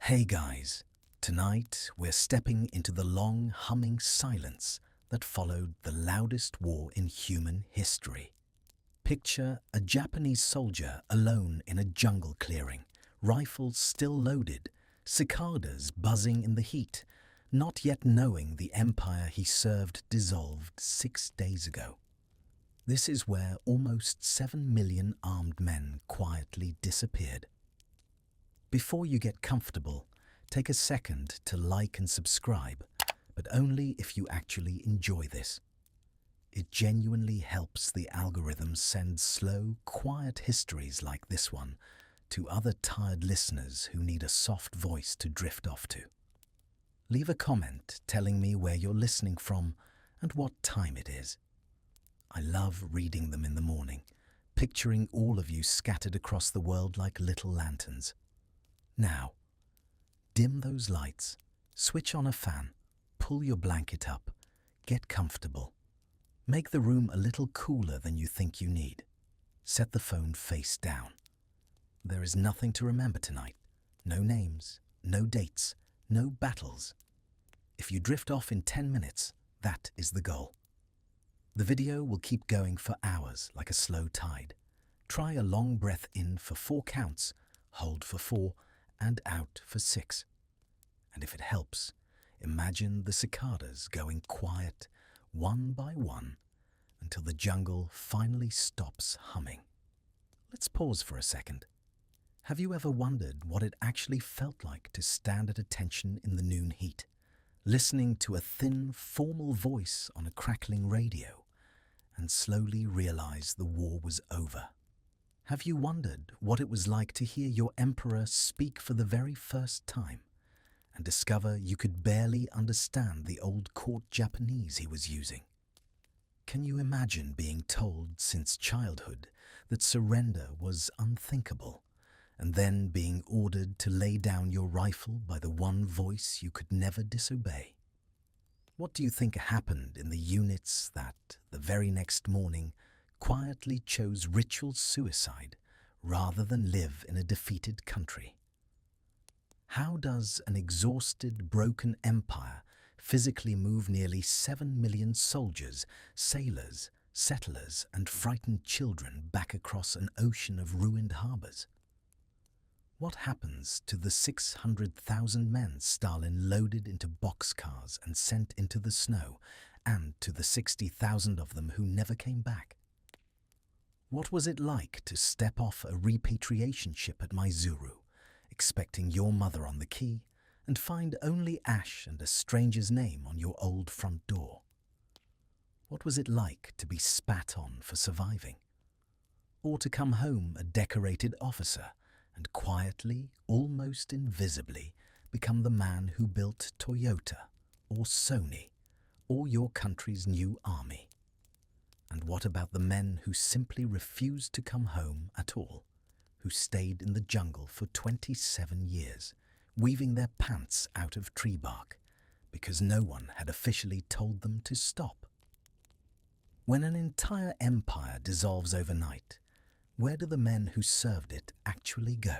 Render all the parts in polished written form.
Hey guys, tonight we're stepping into the long humming silence that followed the loudest war in human history. Picture a Japanese soldier alone in a jungle clearing, rifles still loaded, cicadas buzzing in the heat, not yet knowing the empire he served dissolved 6 days ago. This is where almost 7 million armed men quietly disappeared. Before you get comfortable, take a second to like and subscribe, but only if you actually enjoy this. It genuinely helps the algorithms send slow, quiet histories like this one to other tired listeners who need a soft voice to drift off to. Leave a comment telling me where you're listening from and what time it is. I love reading them in the morning, picturing all of you scattered across the world like little lanterns. Now, dim those lights, switch on a fan, pull your blanket up, get comfortable. Make the room a little cooler than you think you need. Set the phone face down. There is nothing to remember tonight. No names, no dates, no battles. If you drift off in 10 minutes, that is the goal. The video will keep going for hours like a slow tide. Try a long breath in for 4 counts, hold for 4, and out for 6. And if it helps, imagine the cicadas going quiet one by one until the jungle finally stops humming. Let's pause for a second. Have you ever wondered what it actually felt like to stand at attention in the noon heat, listening to a thin, formal voice on a crackling radio, and slowly realize the war was over? Have you wondered what it was like to hear your emperor speak for the very first time and discover you could barely understand the old court Japanese he was using? Can you imagine being told since childhood that surrender was unthinkable, and then being ordered to lay down your rifle by the one voice you could never disobey? What do you think happened in the units that, the very next morning, quietly chose ritual suicide rather than live in a defeated country? How does an exhausted, broken empire physically move nearly 7 million soldiers, sailors, settlers, and frightened children back across an ocean of ruined harbors? What happens to the 600,000 men Stalin loaded into boxcars and sent into the snow, and to the 60,000 of them who never came back? What was it like to step off a repatriation ship at Mysuru, expecting your mother on the quay, and find only ash and a stranger's name on your old front door? What was it like to be spat on for surviving? Or to come home a decorated officer and quietly, almost invisibly, become the man who built Toyota or Sony or your country's new army? And what about the men who simply refused to come home at all, who stayed in the jungle for 27 years, weaving their pants out of tree bark, because no one had officially told them to stop? When an entire empire dissolves overnight, where do the men who served it actually go?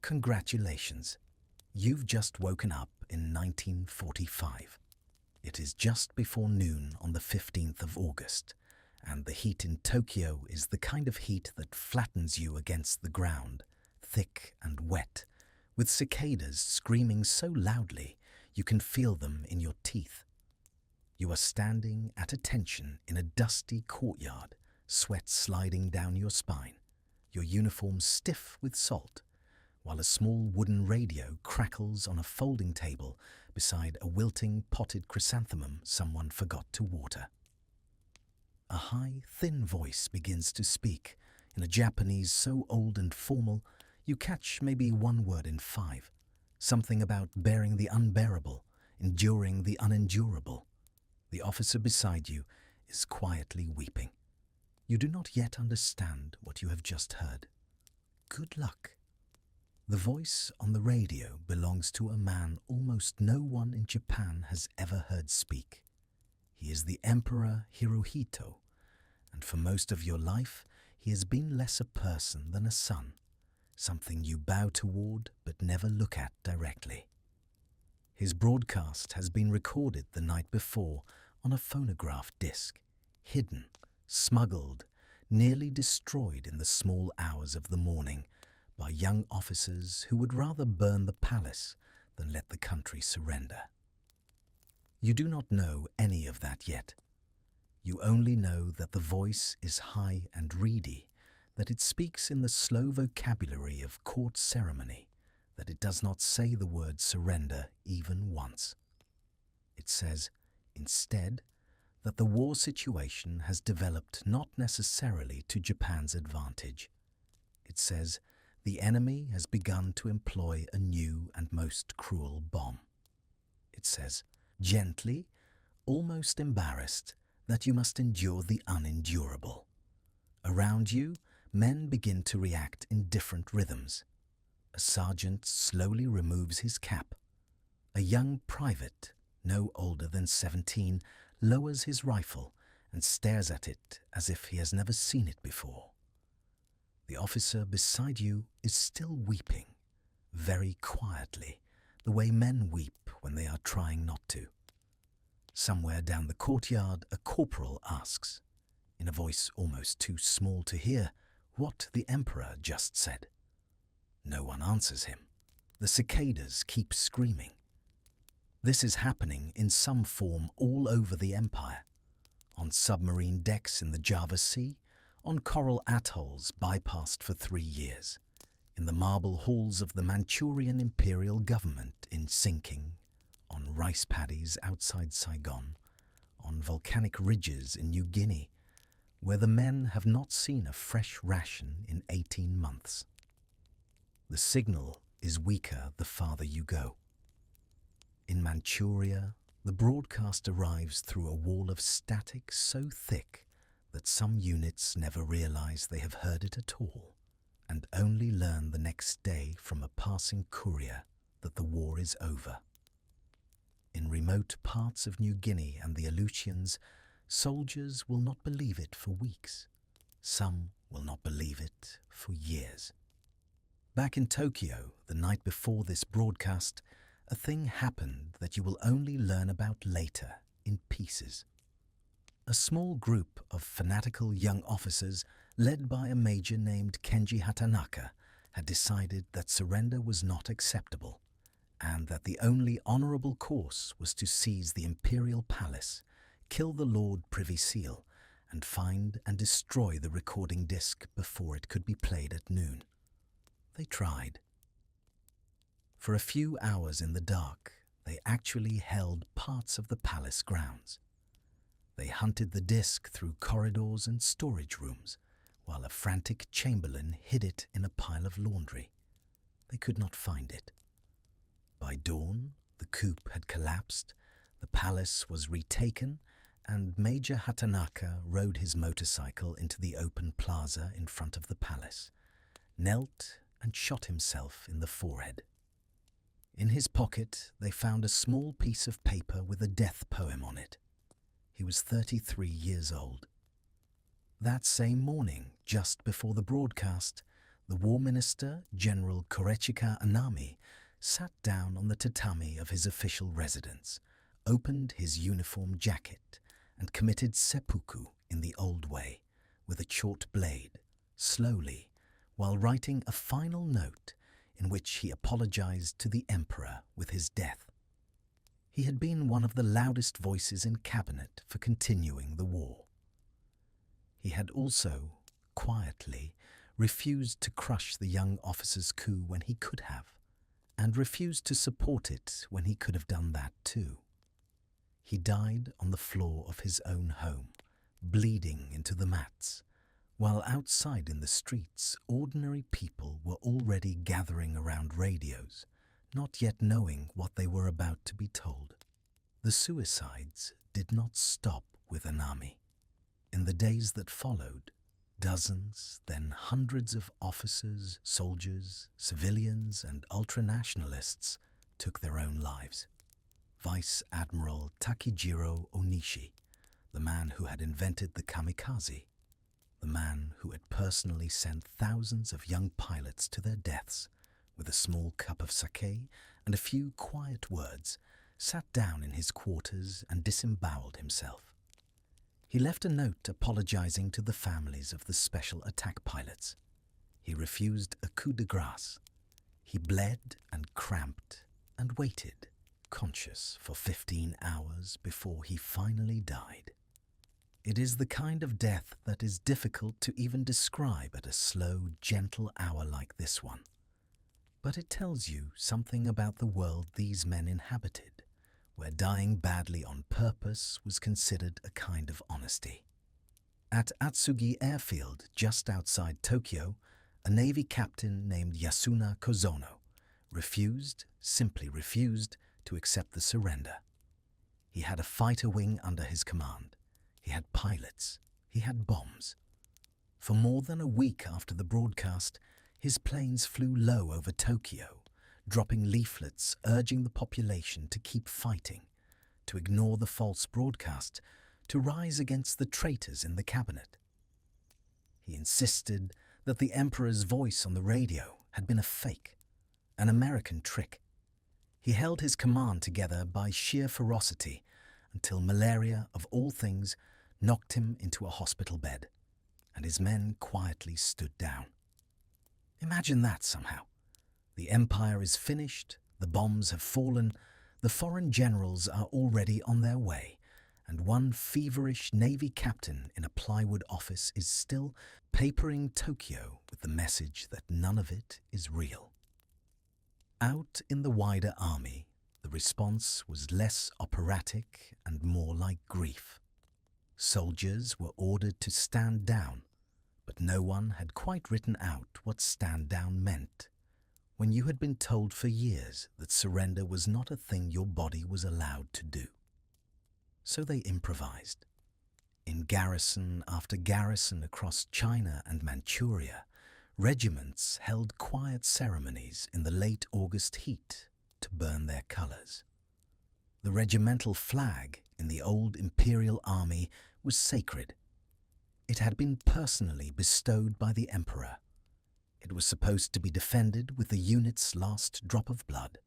Congratulations, you've just woken up in 1945. It is just before noon on the 15th of August, and the heat in Tokyo is the kind of heat that flattens you against the ground, thick and wet, with cicadas screaming so loudly you can feel them in your teeth. You are standing at attention in a dusty courtyard, sweat sliding down your spine, your uniform stiff with salt, while a small wooden radio crackles on a folding table beside a wilting potted chrysanthemum someone forgot to water. A high, thin voice begins to speak in a Japanese so old and formal you catch maybe one word in 5, something about bearing the unbearable, enduring the unendurable. The officer beside you is quietly weeping. You do not yet understand what you have just heard. Good luck. The voice on the radio belongs to a man almost no one in Japan has ever heard speak. He is the Emperor Hirohito, and for most of your life he has been less a person than a son, something you bow toward but never look at directly. His broadcast has been recorded the night before on a phonograph disc, hidden, smuggled, nearly destroyed in the small hours of the morning by young officers who would rather burn the palace than let the country surrender. You do not know any of that yet. You only know that the voice is high and reedy, that it speaks in the slow vocabulary of court ceremony, that it does not say the word surrender even once. It says, instead, that the war situation has developed not necessarily to Japan's advantage. It says the enemy has begun to employ a new and most cruel bomb. It says, gently, almost embarrassed, that you must endure the unendurable. Around you, men begin to react in different rhythms. A sergeant slowly removes his cap. A young private, no older than 17, lowers his rifle and stares at it as if he has never seen it before. The officer beside you is still weeping, very quietly, the way men weep when they are trying not to. Somewhere down the courtyard, a corporal asks, in a voice almost too small to hear, what the emperor just said. No one answers him. The cicadas keep screaming. This is happening in some form all over the empire. On submarine decks in the Java Sea, on coral atolls bypassed for 3 years, in the marble halls of the Manchurian imperial government in sinking, on rice paddies outside Saigon, on volcanic ridges in New Guinea, where the men have not seen a fresh ration in 18 months. The signal is weaker the farther you go. In Manchuria, the broadcast arrives through a wall of static so thick that some units never realize they have heard it at all, and only learn the next day from a passing courier that the war is over. In remote parts of New Guinea and the Aleutians, soldiers will not believe it for weeks. Some will not believe it for years. Back in Tokyo, the night before this broadcast, a thing happened that you will only learn about later in pieces. A small group of fanatical young officers, led by a major named Kenji Hatanaka, had decided that surrender was not acceptable, and that the only honorable course was to seize the imperial palace, kill the Lord Privy Seal, and find and destroy the recording disc before it could be played at noon. They tried. For a few hours in the dark, they actually held parts of the palace grounds. They hunted the disc through corridors and storage rooms, while a frantic chamberlain hid it in a pile of laundry. They could not find it. By dawn, the coup had collapsed, the palace was retaken, and Major Hatanaka rode his motorcycle into the open plaza in front of the palace, knelt and shot himself in the forehead. In his pocket, they found a small piece of paper with a death poem on it. He was 33 years old. That same morning, just before the broadcast, the War Minister, General Korechika Anami, sat down on the tatami of his official residence, opened his uniform jacket, and committed seppuku in the old way, with a short blade, slowly, while writing a final note in which he apologized to the emperor with his death. He had been one of the loudest voices in cabinet for continuing the war. He had also, quietly, refused to crush the young officer's coup when he could have, and refused to support it when he could have done that too. He died on the floor of his own home, bleeding into the mats, while outside in the streets ordinary people were already gathering around radios, not yet knowing what they were about to be told. The suicides did not stop with Anami. In the days that followed, dozens, then hundreds of officers, soldiers, civilians, and ultranationalists took their own lives. Vice Admiral Takijiro Onishi, the man who had invented the kamikaze, the man who had personally sent thousands of young pilots to their deaths, with a small cup of sake and a few quiet words, sat down in his quarters and disemboweled himself. He left a note apologizing to the families of the special attack pilots. He refused a coup de grace. He bled and cramped and waited, conscious, for 15 hours before he finally died. It is the kind of death that is difficult to even describe at a slow, gentle hour like this one. But it tells you something about the world these men inhabited, where dying badly on purpose was considered a kind of honesty. At Atsugi Airfield, just outside Tokyo, a Navy captain named Yasuna Kozono simply refused, to accept the surrender. He had a fighter wing under his command. He had pilots. He had bombs. For more than a week after the broadcast, his planes flew low over Tokyo, dropping leaflets urging the population to keep fighting, to ignore the false broadcast, to rise against the traitors in the cabinet. He insisted that the emperor's voice on the radio had been a fake, an American trick. He held his command together by sheer ferocity until malaria, of all things, knocked him into a hospital bed, and his men quietly stood down. Imagine that somehow. The empire is finished, the bombs have fallen, the foreign generals are already on their way, and one feverish Navy captain in a plywood office is still papering Tokyo with the message that none of it is real. Out in the wider army, the response was less operatic and more like grief. Soldiers were ordered to stand down, but no one had quite written out what stand down meant, when you had been told for years that surrender was not a thing your body was allowed to do. So they improvised. In garrison after garrison across China and Manchuria, regiments held quiet ceremonies in the late August heat to burn their colours. The regimental flag in the old imperial army was sacred. It had been personally bestowed by the emperor. It was supposed to be defended with the unit's last drop of blood.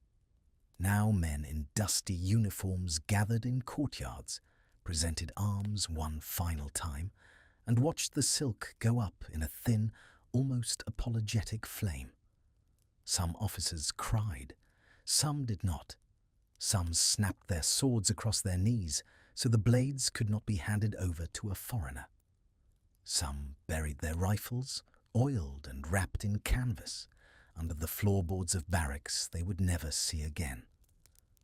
Now men in dusty uniforms gathered in courtyards, presented arms one final time, and watched the silk go up in a thin, almost apologetic flame. Some officers cried, some did not. Some snapped their swords across their knees so the blades could not be handed over to a foreigner. Some buried their rifles, oiled and wrapped in canvas, under the floorboards of barracks they would never see again,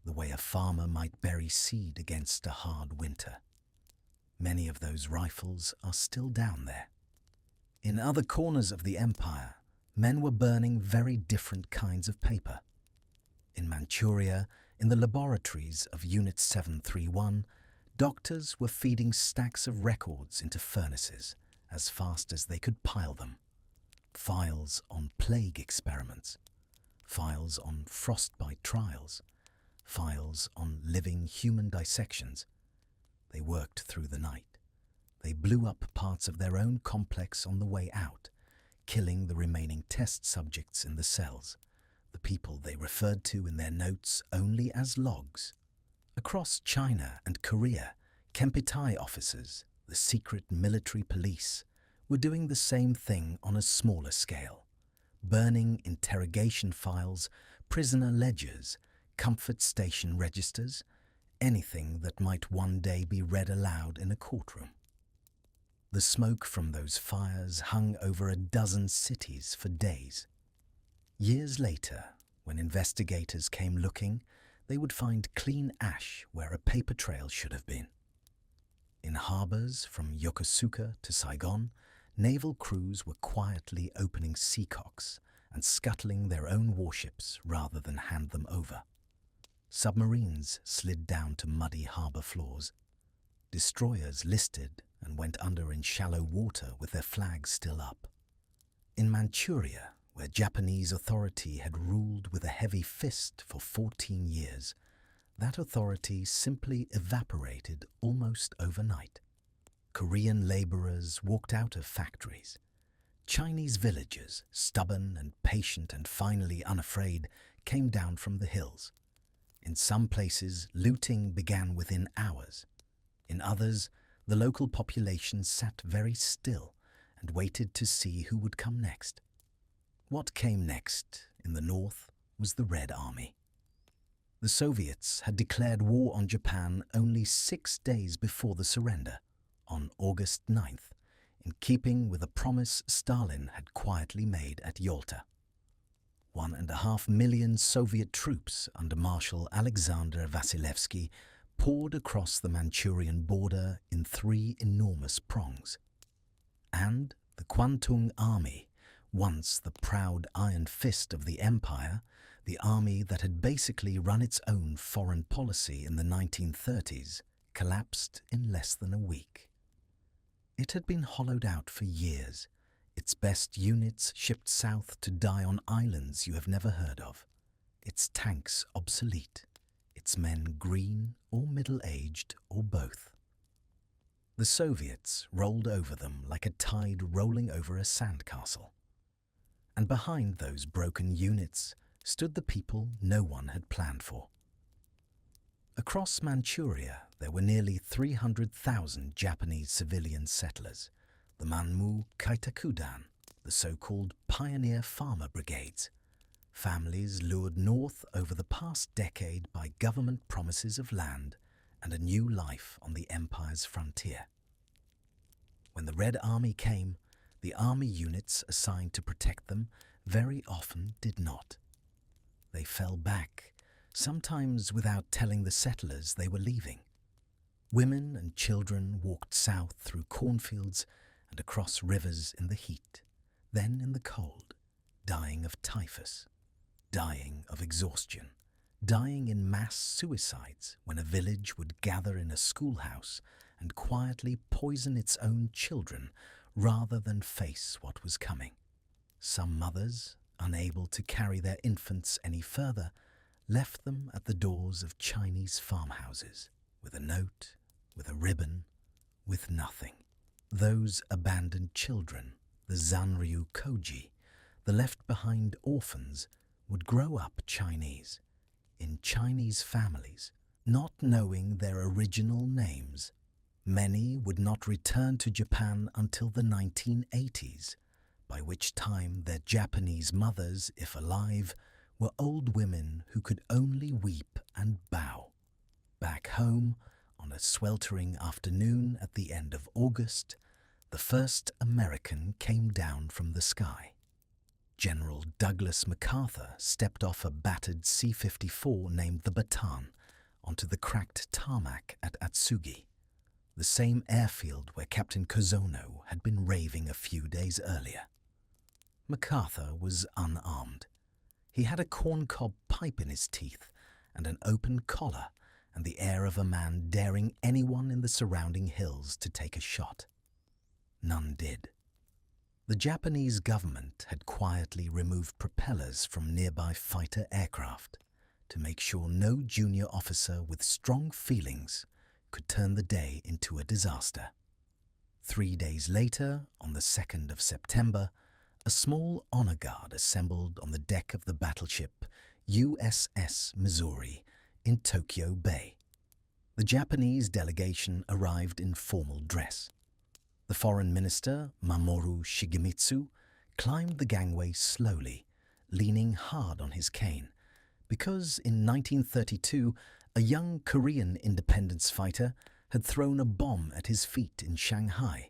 the way a farmer might bury seed against a hard winter. Many of those rifles are still down there. In other corners of the empire, men were burning very different kinds of paper. In Manchuria, in the laboratories of Unit 731, doctors were feeding stacks of records into furnaces as fast as they could pile them. Files on plague experiments, files on frostbite trials, files on living human dissections. They worked through the night. They blew up parts of their own complex on the way out, killing the remaining test subjects in the cells, the people they referred to in their notes only as logs. Across China and Korea, Kempitai officers, the secret military police, were doing the same thing on a smaller scale, burning interrogation files, prisoner ledgers, comfort station registers, anything that might one day be read aloud in a courtroom. The smoke from those fires hung over a dozen cities for days. Years later, when investigators came looking, they would find clean ash where a paper trail should have been. In harbours from Yokosuka to Saigon, naval crews were quietly opening seacocks and scuttling their own warships rather than hand them over. Submarines slid down to muddy harbour floors. Destroyers listed and went under in shallow water with their flags still up. In Manchuria, where Japanese authority had ruled with a heavy fist for 14 years, that authority simply evaporated almost overnight. Korean laborers walked out of factories. Chinese villagers, stubborn and patient and finally unafraid, came down from the hills. In some places, looting began within hours. In others, the local population sat very still and waited to see who would come next. What came next in the north was the Red Army. The Soviets had declared war on Japan only 6 days before the surrender, on August 9th, in keeping with a promise Stalin had quietly made at Yalta. 1.5 million Soviet troops under Marshal Alexander Vasilevsky poured across the Manchurian border in 3 enormous prongs. And the Kwantung Army, once the proud iron fist of the empire, the army that had basically run its own foreign policy in the 1930s, collapsed in less than a week. It had been hollowed out for years, its best units shipped south to die on islands you have never heard of, its tanks obsolete, its men green or middle-aged or both. The Soviets rolled over them like a tide rolling over a sandcastle. And behind those broken units stood the people no one had planned for. Across Manchuria, there were nearly 300,000 Japanese civilian settlers, the Manmu Kaitakudan, the so-called pioneer farmer brigades, families lured north over the past decade by government promises of land and a new life on the empire's frontier. When the Red Army came, the army units assigned to protect them very often did not. They fell back, sometimes without telling the settlers they were leaving. Women and children walked south through cornfields and across rivers in the heat, then in the cold, dying of typhus, dying of exhaustion, dying in mass suicides when a village would gather in a schoolhouse and quietly poison its own children rather than face what was coming. Some mothers, unable to carry their infants any further, left them at the doors of Chinese farmhouses, with a note, with a ribbon, with nothing. Those abandoned children, the Zanryu Koji, the left-behind orphans, would grow up Chinese, in Chinese families, not knowing their original names. Many would not return to Japan until the 1980s, by which time their Japanese mothers, if alive, were old women who could only weep and bow. Back home, on a sweltering afternoon at the end of August, the first American came down from the sky. General Douglas MacArthur stepped off a battered C-54 named the Bataan onto the cracked tarmac at Atsugi, the same airfield where Captain Kozono had been raving a few days earlier. MacArthur was unarmed. He had a corncob pipe in his teeth and an open collar and the air of a man daring anyone in the surrounding hills to take a shot. None did. The Japanese government had quietly removed propellers from nearby fighter aircraft to make sure no junior officer with strong feelings could turn the day into a disaster. 3 days later, on the 2nd of September, a small honor guard assembled on the deck of the battleship USS Missouri in Tokyo Bay. The Japanese delegation arrived in formal dress. The foreign minister, Mamoru Shigemitsu, climbed the gangway slowly, leaning hard on his cane, because in 1932 a young Korean independence fighter had thrown a bomb at his feet in Shanghai,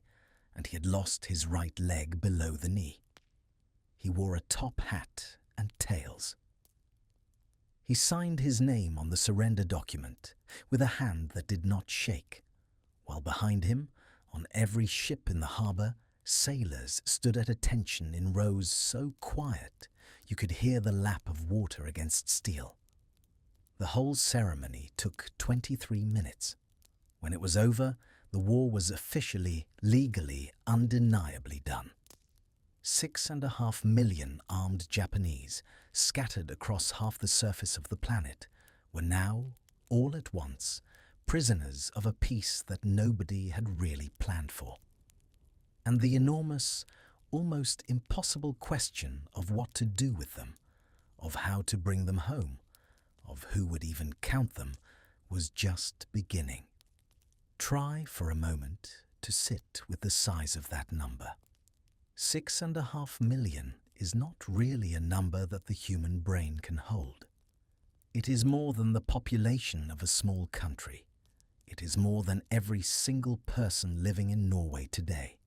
and he had lost his right leg below the knee. He wore a top hat and tails. He signed his name on the surrender document with a hand that did not shake, while behind him, on every ship in the harbour, sailors stood at attention in rows so quiet you could hear the lap of water against steel. The whole ceremony took 23 minutes. When it was over, the war was officially, legally, undeniably done. 6.5 million armed Japanese, scattered across half the surface of the planet, were now, all at once, prisoners of a peace that nobody had really planned for. And the enormous, almost impossible question of what to do with them, of how to bring them home, of who would even count them, was just beginning. Try for a moment to sit with the size of that number. 6.5 million is not really a number that the human brain can hold. It is more than the population of a small country. It is more than every single person living in Norway today.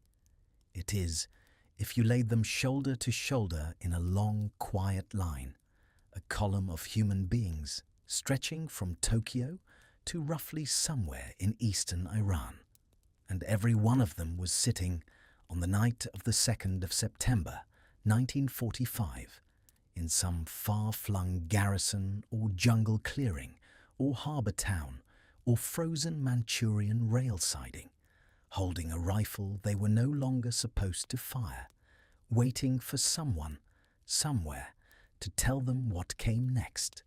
It is, if you laid them shoulder to shoulder in a long, quiet line, a column of human beings stretching from Tokyo to roughly somewhere in eastern Iran. And every one of them was sitting on the night of the 2nd of September, 1945, in some far-flung garrison or jungle clearing or harbour town or frozen Manchurian rail siding, holding a rifle they were no longer supposed to fire, waiting for someone, somewhere, to tell them what came next.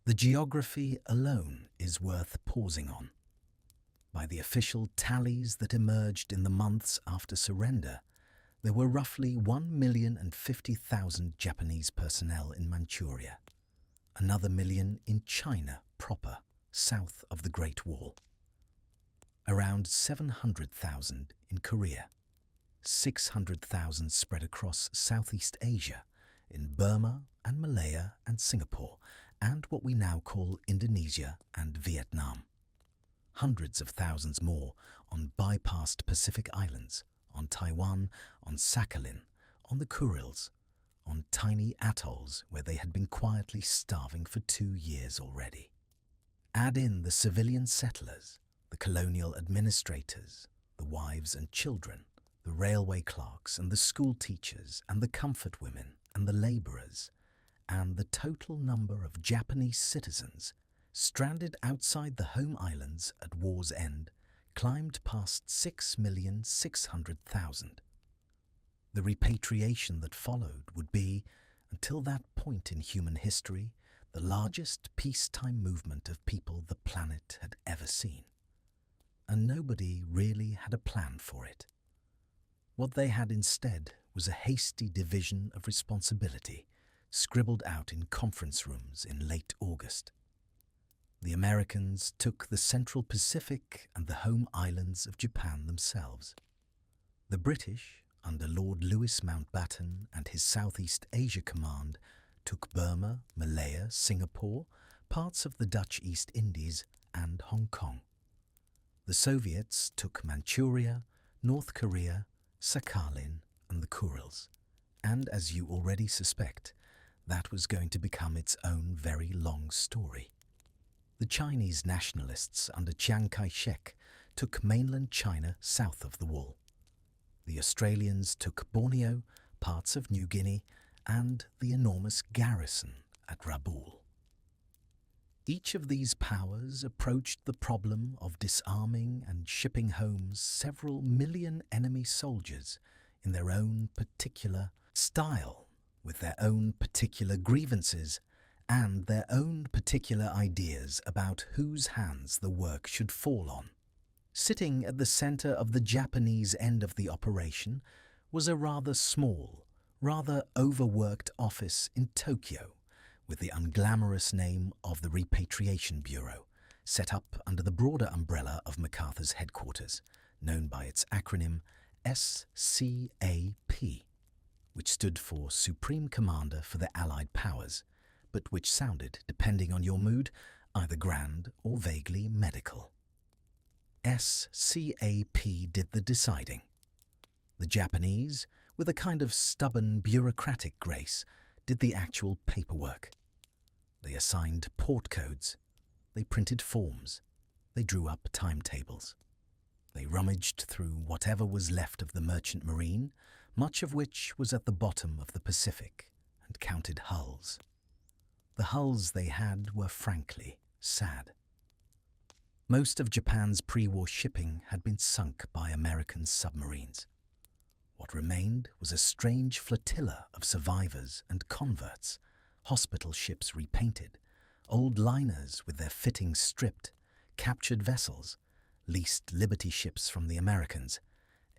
The geography alone is worth pausing on. By the official tallies that emerged in the months after surrender, there were roughly 1,050,000 Japanese personnel in Manchuria, another million in China proper, south of the Great Wall, around 700,000 in Korea, 600,000 spread across Southeast Asia, in Burma and Malaya and Singapore, and what we now call Indonesia and Vietnam. Hundreds of thousands more on bypassed Pacific islands, on Taiwan, on Sakhalin, on the Kurils, on tiny atolls where they had been quietly starving for 2 years already. Add in the civilian settlers, the colonial administrators, the wives and children, the railway clerks and the school teachers and the comfort women and the labourers, and the total number of Japanese citizens stranded outside the home islands at war's end climbed past 6,600,000. The repatriation that followed would be, until that point in human history, the largest peacetime movement of people the planet had ever seen. And nobody really had a plan for it. What they had instead was a hasty division of responsibility, scribbled out in conference rooms in late August. The Americans took the Central Pacific and the home islands of Japan themselves. The British, under Lord Louis Mountbatten and his Southeast Asia Command, took Burma, Malaya, Singapore, parts of the Dutch East Indies, and Hong Kong. The Soviets took Manchuria, North Korea, Sakhalin, and the Kurils. And as you already suspect, that was going to become its own very long story. The Chinese nationalists under Chiang Kai-shek took mainland China south of the wall. The Australians took Borneo, parts of New Guinea, and the enormous garrison at Rabaul. Each of these powers approached the problem of disarming and shipping home several million enemy soldiers in their own particular style, with their own particular grievances and their own particular ideas about whose hands the work should fall on. Sitting at the center of the Japanese end of the operation was a rather small, rather overworked office in Tokyo with the unglamorous name of the Repatriation Bureau, set up under the broader umbrella of MacArthur's headquarters, known by its acronym SCAP, which stood for Supreme Commander for the Allied Powers, but which sounded, depending on your mood, either grand or vaguely medical. SCAP did the deciding. The Japanese, with a kind of stubborn bureaucratic grace, did the actual paperwork. They assigned port codes. They printed forms. They drew up timetables. They rummaged through whatever was left of the merchant marine, much of which was at the bottom of the Pacific, and counted hulls. The hulls they had were frankly sad. Most of Japan's pre-war shipping had been sunk by American submarines. What remained was a strange flotilla of survivors and converts, hospital ships repainted, old liners with their fittings stripped, captured vessels, leased Liberty ships from the Americans,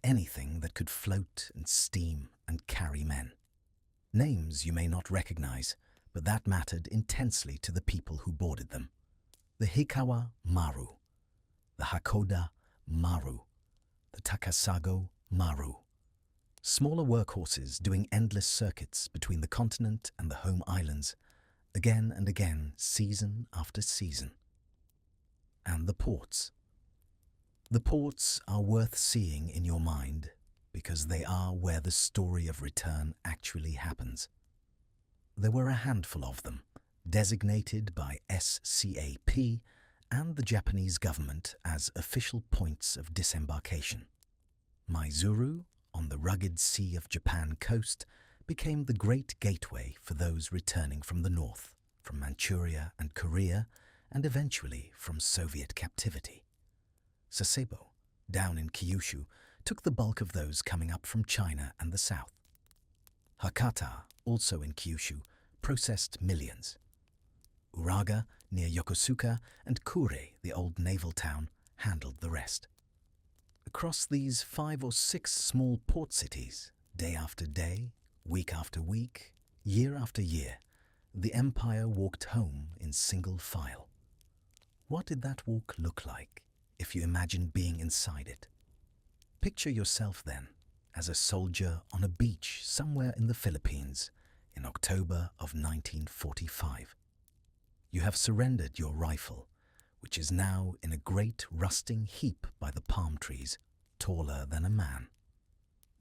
anything that could float and steam and carry men. Names you may not recognize, but that mattered intensely to the people who boarded them. The Hikawa Maru, the Hakoda Maru, the Takasago Maru. Smaller workhorses doing endless circuits between the continent and the home islands, again and again, season after season. And the ports. The ports are worth seeing in your mind because they are where the story of return actually happens. There were a handful of them, designated by SCAP and the Japanese government as official points of disembarkation. Maizuru, on the rugged Sea of Japan coast, became the great gateway for those returning from the north, from Manchuria and Korea, and eventually from Soviet captivity. Sasebo, down in Kyushu, took the bulk of those coming up from China and the south. Hakata, also in Kyushu, processed millions. Uraga, near Yokosuka, and Kure, the old naval town, handled the rest. Across these 5 or 6 small port cities, day after day, week after week, year after year, the empire walked home in single file. What did that walk look like, if you imagine being inside it? Picture yourself then as a soldier on a beach somewhere in the Philippines in October of 1945. You have surrendered your rifle, which is now in a great rusting heap by the palm trees, taller than a man.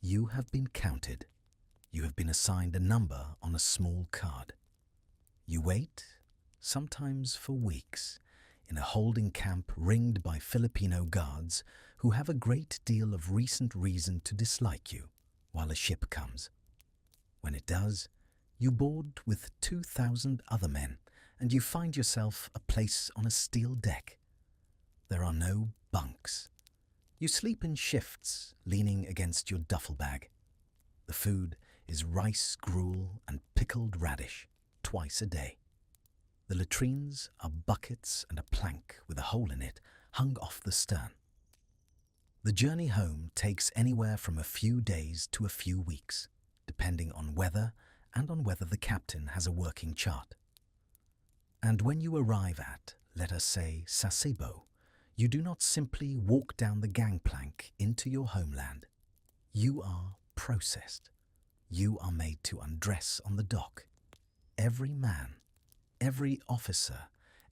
You have been counted. You have been assigned a number on a small card. You wait, sometimes for weeks, in a holding camp ringed by Filipino guards who have a great deal of recent reason to dislike you while a ship comes. When it does, you board with 2,000 other men and you find yourself a place on a steel deck. There are no bunks. You sleep in shifts, leaning against your duffel bag. The food is rice gruel and pickled radish, twice a day. The latrines are buckets and a plank with a hole in it hung off the stern. The journey home takes anywhere from a few days to a few weeks, depending on weather and on whether the captain has a working chart. And when you arrive at, let us say, Sasebo, you do not simply walk down the gangplank into your homeland. You are processed. You are made to undress on the dock. Every man, every officer,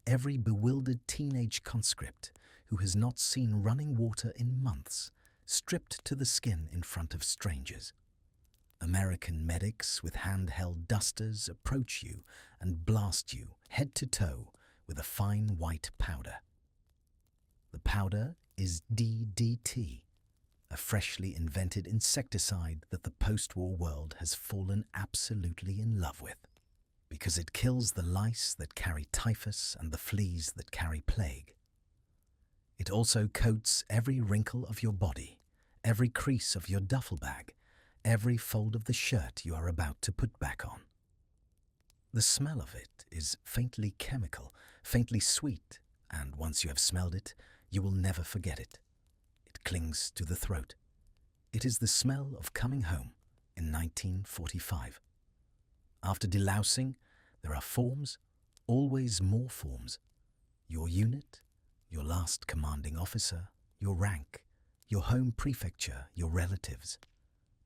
every bewildered teenage conscript who has not seen running water in months, stripped to the skin in front of strangers. American medics with handheld dusters approach you and blast you head to toe with a fine white powder. The powder is DDT, a freshly invented insecticide that the post-war world has fallen absolutely in love with, because it kills the lice that carry typhus and the fleas that carry plague. It also coats every wrinkle of your body, every crease of your duffel bag, every fold of the shirt you are about to put back on. The smell of it is faintly chemical, faintly sweet, and once you have smelled it, you will never forget it. It clings to the throat. It is the smell of coming home in 1945. After delousing, there are forms, always more forms. Your unit, your last commanding officer, your rank, your home prefecture, your relatives.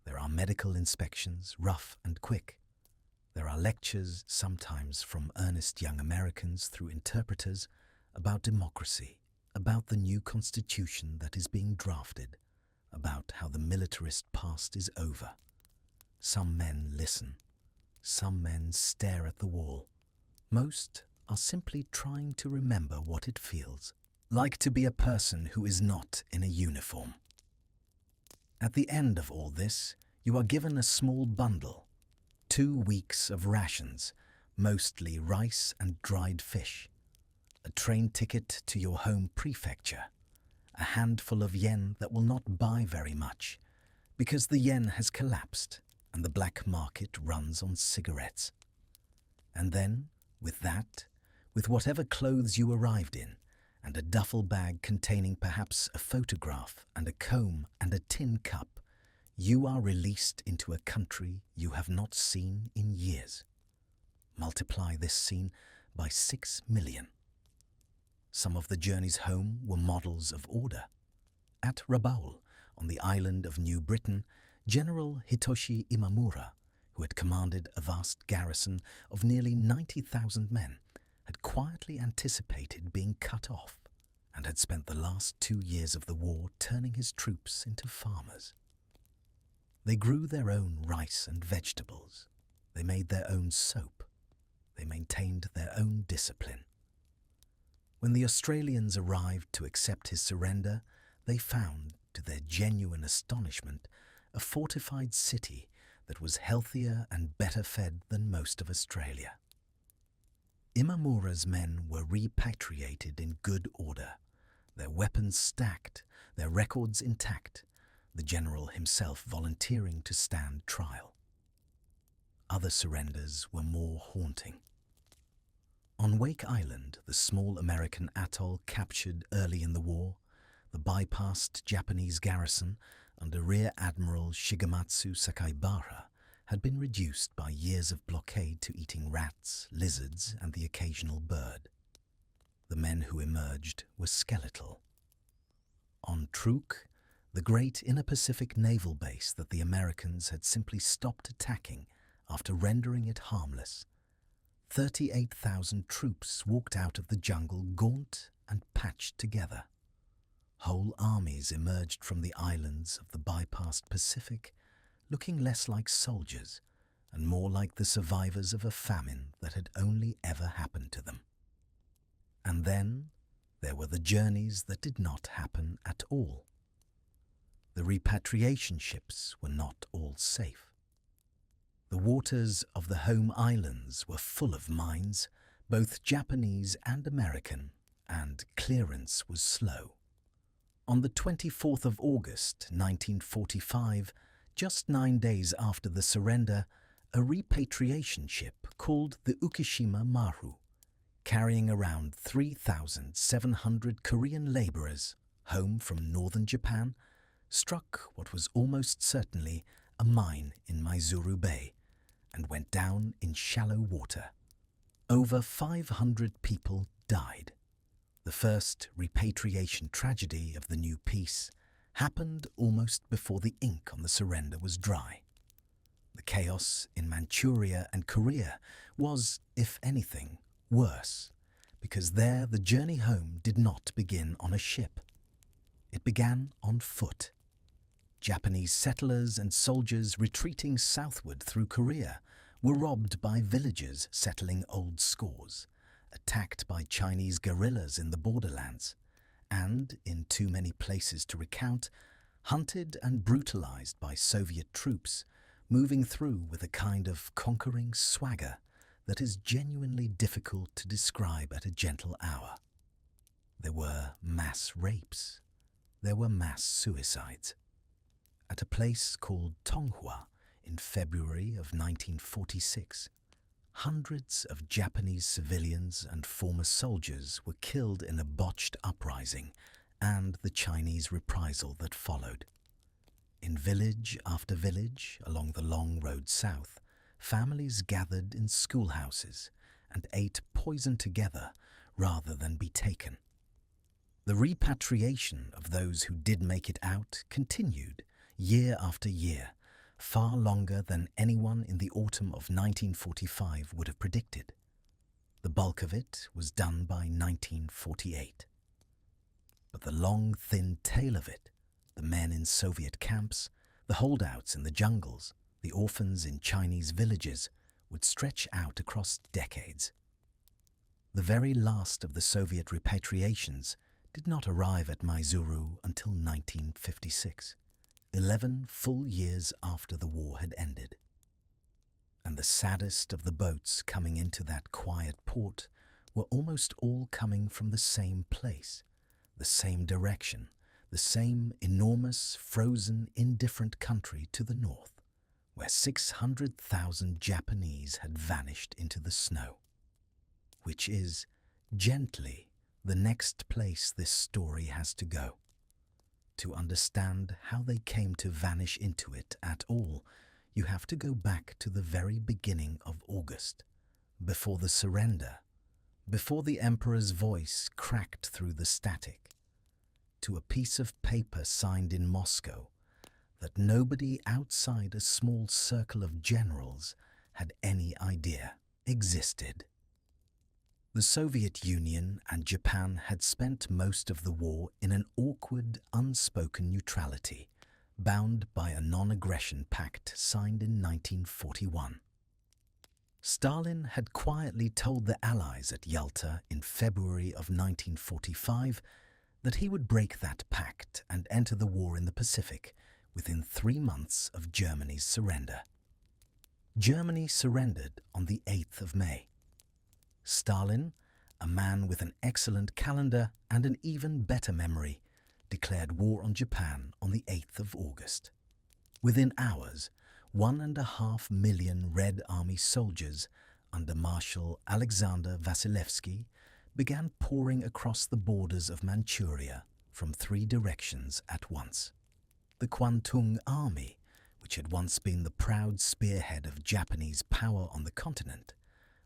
There are medical inspections, rough and quick. There are lectures, sometimes from earnest young Americans through interpreters, about democracy, about the new constitution that is being drafted, about how the militarist past is over. Some men listen. Some men stare at the wall. Most are simply trying to remember what it feels like to be a person who is not in a uniform. At the end of all this, you are given a small bundle, 2 weeks of rations, mostly rice and dried fish, a train ticket to your home prefecture, a handful of yen that will not buy very much, because the yen has collapsed and the black market runs on cigarettes. And then, with that, with whatever clothes you arrived in, and a duffel bag containing perhaps a photograph and a comb and a tin cup, you are released into a country you have not seen in years. Multiply this scene by 6 million. Some of the journeys home were models of order. At Rabaul, on the island of New Britain, General Hitoshi Imamura, who had commanded a vast garrison of nearly 90,000 men, had quietly anticipated being cut off and had spent the last 2 years of the war turning his troops into farmers. They grew their own rice and vegetables. They made their own soap. They maintained their own discipline. When the Australians arrived to accept his surrender, they found, to their genuine astonishment, a fortified city that was healthier and better fed than most of Australia. Imamura's men were repatriated in good order, their weapons stacked, their records intact, the general himself volunteering to stand trial. Other surrenders were more haunting. On Wake Island, the small American atoll captured early in the war, the bypassed Japanese garrison under Rear Admiral Shigematsu Sakaibara had been reduced by years of blockade to eating rats, lizards, and the occasional bird. The men who emerged were skeletal. On Truk, the great inner-Pacific naval base that the Americans had simply stopped attacking after rendering it harmless, 38,000 troops walked out of the jungle gaunt and patched together. Whole armies emerged from the islands of the bypassed Pacific, looking less like soldiers and more like the survivors of a famine that had only ever happened to them. And then there were the journeys that did not happen at all. The repatriation ships were not all safe. The waters of the home islands were full of mines, both Japanese and American, and clearance was slow. On the 24th of August 1945, just 9 days after the surrender, a repatriation ship called the Ukishima Maru, carrying around 3,700 Korean laborers home from northern Japan, struck what was almost certainly a mine in Maizuru Bay and went down in shallow water. Over 500 people died. The first repatriation tragedy of the new peace happened almost before the ink on the surrender was dry. The chaos in Manchuria and Korea was, if anything, worse, because there the journey home did not begin on a ship. It began on foot. Japanese settlers and soldiers retreating southward through Korea were robbed by villagers settling old scores, attacked by Chinese guerrillas in the borderlands, and, in too many places to recount, hunted and brutalized by Soviet troops, moving through with a kind of conquering swagger that is genuinely difficult to describe at a gentle hour. There were mass rapes. There were mass suicides. At a place called Tonghua in February of 1946, hundreds of Japanese civilians and former soldiers were killed in a botched uprising and the Chinese reprisal that followed. In village after village along the long road south, families gathered in schoolhouses and ate poison together rather than be taken. The repatriation of those who did make it out continued year after year, far longer than anyone in the autumn of 1945 would have predicted. The bulk of it was done by 1948. But the long, thin tail of it, the men in Soviet camps, the holdouts in the jungles, the orphans in Chinese villages, would stretch out across decades. The very last of the Soviet repatriations did not arrive at Maizuru until 1956. 11 full years after the war had ended. And the saddest of the boats coming into that quiet port were almost all coming from the same place, the same direction, the same enormous, frozen, indifferent country to the north, where 600,000 Japanese had vanished into the snow, which is, gently, the next place this story has to go. To understand how they came to vanish into it at all, you have to go back to the very beginning of August, before the surrender, before the Emperor's voice cracked through the static, to a piece of paper signed in Moscow that nobody outside a small circle of generals had any idea existed. The Soviet Union and Japan had spent most of the war in an awkward, unspoken neutrality, bound by a non-aggression pact signed in 1941. Stalin had quietly told the Allies at Yalta in February of 1945 that he would break that pact and enter the war in the Pacific within 3 months of Germany's surrender. Germany surrendered on the 8th of May. Stalin, a man with an excellent calendar and an even better memory, declared war on Japan on the 8th of August. Within hours, 1.5 million Red Army soldiers under Marshal Alexander Vasilevsky began pouring across the borders of Manchuria from 3 directions at once. The Kwantung Army, which had once been the proud spearhead of Japanese power on the continent,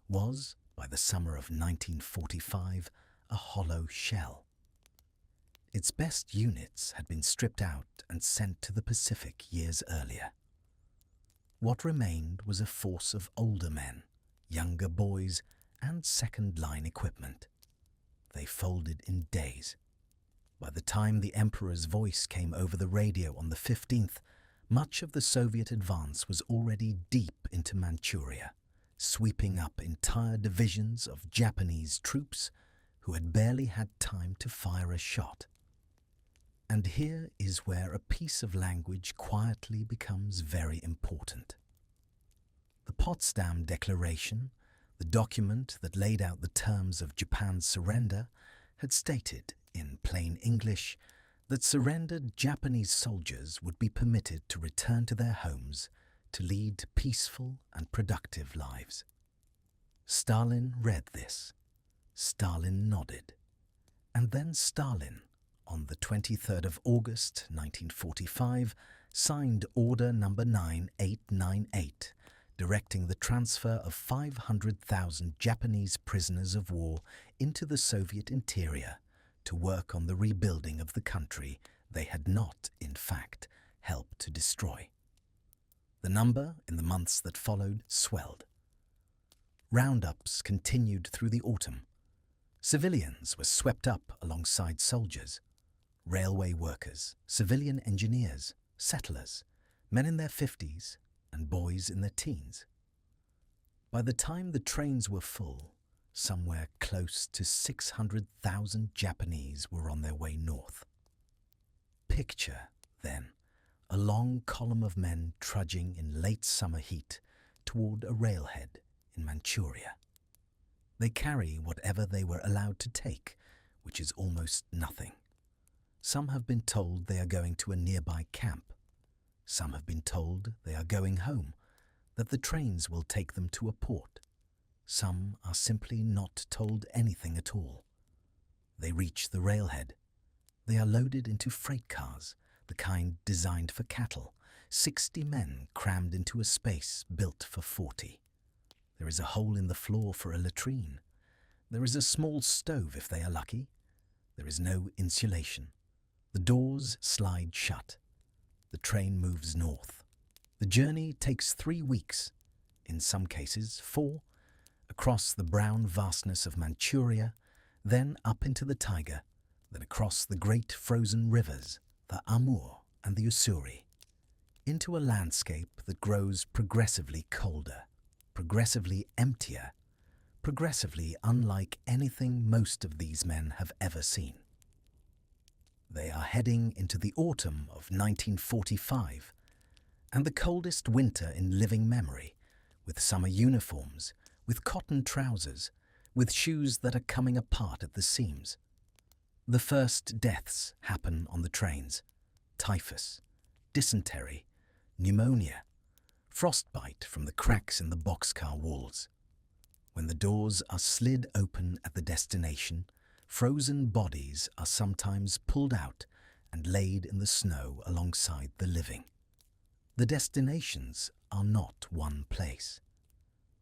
was, by the summer of 1945, a hollow shell. Its best units had been stripped out and sent to the Pacific years earlier. What remained was a force of older men, younger boys, and second-line equipment. They folded in days. By the time the Emperor's voice came over the radio on the 15th, much of the Soviet advance was already deep into Manchuria, sweeping up entire divisions of Japanese troops who had barely had time to fire a shot. And here is where a piece of language quietly becomes very important. The Potsdam Declaration, the document that laid out the terms of Japan's surrender, had stated, in plain English, that surrendered Japanese soldiers would be permitted to return to their homes to lead peaceful and productive lives. Stalin read this. Stalin nodded. And then Stalin, on the 23rd of August 1945, signed Order No. 9898, directing the transfer of 500,000 Japanese prisoners of war into the Soviet interior to work on the rebuilding of the country they had not, in fact, helped to destroy. The number, in the months that followed, swelled. Roundups continued through the autumn. Civilians were swept up alongside soldiers. Railway workers, civilian engineers, settlers, men in their 50s, and boys in their teens. By the time the trains were full, somewhere close to 600,000 Japanese were on their way north. Picture, then, a long column of men trudging in late summer heat toward a railhead in Manchuria. They carry whatever they were allowed to take, which is almost nothing. Some have been told they are going to a nearby camp. Some have been told they are going home, that the trains will take them to a port. Some are simply not told anything at all. They reach the railhead. They are loaded into freight cars, the kind designed for cattle, 60 men crammed into a space built for 40. There is a hole in the floor for a latrine. There is a small stove if they are lucky. There is no insulation. The doors slide shut. The train moves north. The journey takes 3 weeks, in some cases 4, across the brown vastness of Manchuria, then up into the Taiga, then across the great frozen rivers, the Amur and the Ussuri, into a landscape that grows progressively colder, progressively emptier, progressively unlike anything most of these men have ever seen. They are heading into the autumn of 1945, and the coldest winter in living memory, with summer uniforms, with cotton trousers, with shoes that are coming apart at the seams. The first deaths happen on the trains: typhus, dysentery, pneumonia, frostbite from the cracks in the boxcar walls. When the doors are slid open at the destination, frozen bodies are sometimes pulled out and laid in the snow alongside the living. The destinations are not one place.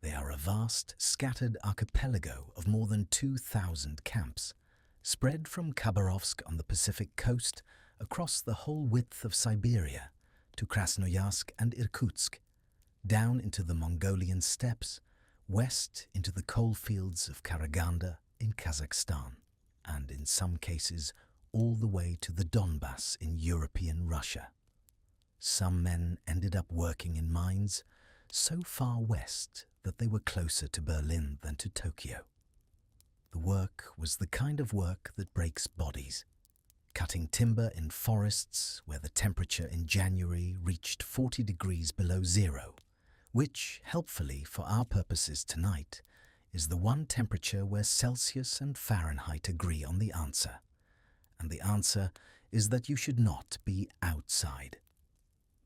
They are a vast, scattered archipelago of more than 2,000 camps, spread from Khabarovsk on the Pacific coast across the whole width of Siberia to Krasnoyarsk and Irkutsk, down into the Mongolian steppes, west into the coalfields of Karaganda in Kazakhstan, and in some cases all the way to the Donbass in European Russia. Some men ended up working in mines so far west that they were closer to Berlin than to Tokyo. The work was the kind of work that breaks bodies, cutting timber in forests where the temperature in January reached 40 degrees below zero, which, helpfully for our purposes tonight, is the one temperature where Celsius and Fahrenheit agree on the answer. And the answer is that you should not be outside.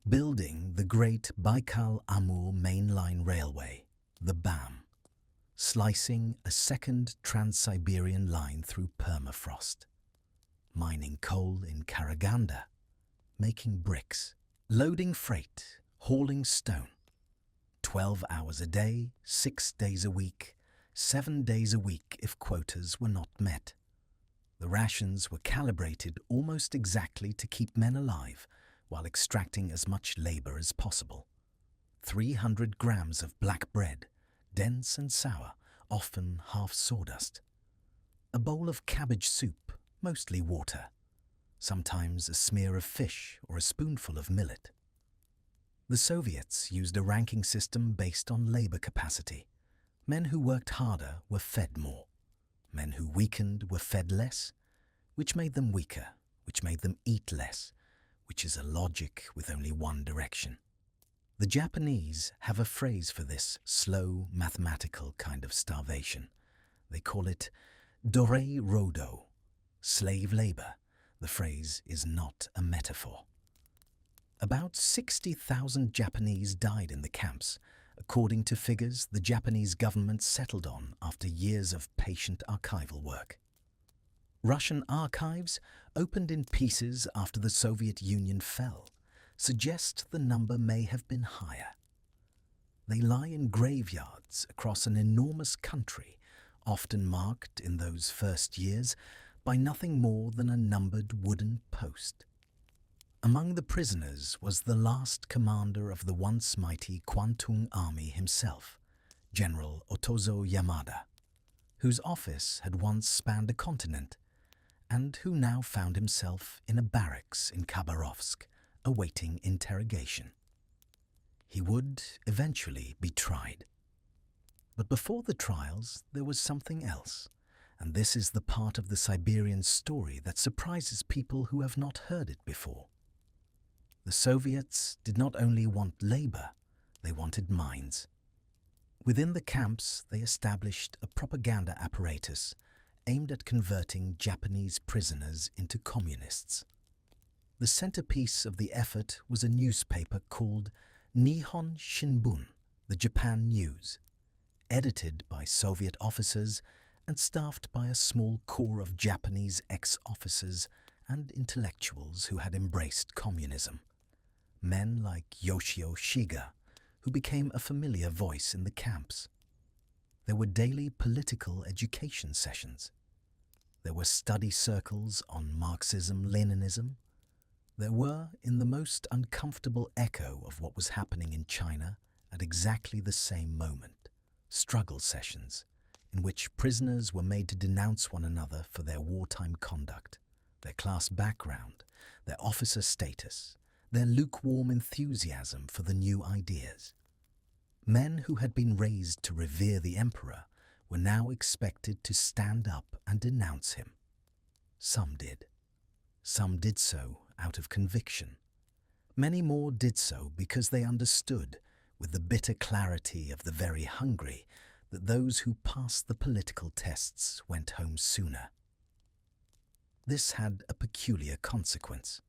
Building the great Baikal-Amur mainline railway, the BAM, slicing a second Trans-Siberian line through permafrost, mining coal in Karaganda, making bricks, loading freight, hauling stone, 12 hours a day, 6 days a week, 7 days a week if quotas were not met. The rations were calibrated almost exactly to keep men alive while extracting as much labor as possible. 300 grams of black bread, dense and sour, often half sawdust. A bowl of cabbage soup, mostly water. Sometimes a smear of fish or a spoonful of millet. The Soviets used a ranking system based on labor capacity. Men who worked harder were fed more. Men who weakened were fed less, which made them weaker, which made them eat less, which is a logic with only one direction. The Japanese have a phrase for this slow, mathematical kind of starvation. They call it dorei rodo, slave labor. The phrase is not a metaphor. About 60,000 Japanese died in the camps, according to figures the Japanese government settled on after years of patient archival work. Russian archives, opened in pieces after the Soviet Union fell, suggest the number may have been higher. They lie in graveyards across an enormous country, often marked in those first years by nothing more than a numbered wooden post. Among the prisoners was the last commander of the once mighty Kwantung Army himself, General Otozo Yamada, whose office had once spanned a continent, and who now found himself in a barracks in Khabarovsk, awaiting interrogation. He would eventually be tried. But before the trials, there was something else, and this is the part of the Siberian story that surprises people who have not heard it before. The Soviets did not only want labor, they wanted minds. Within the camps, they established a propaganda apparatus aimed at converting Japanese prisoners into communists. The centerpiece of the effort was a newspaper called Nihon Shinbun, the Japan News, edited by Soviet officers and staffed by a small corps of Japanese ex-officers and intellectuals who had embraced communism. Men like Yoshio Shiga, who became a familiar voice in the camps. There were daily political education sessions. There were study circles on Marxism-Leninism. There were, in the most uncomfortable echo of what was happening in China at exactly the same moment, struggle sessions in which prisoners were made to denounce one another for their wartime conduct, their class background, their officer status, their lukewarm enthusiasm for the new ideas. Men who had been raised to revere the emperor were now expected to stand up and denounce him. Some did. Some did so out of conviction. Many more did so because they understood, with the bitter clarity of the very hungry, that those who passed the political tests went home sooner. This had a peculiar consequence.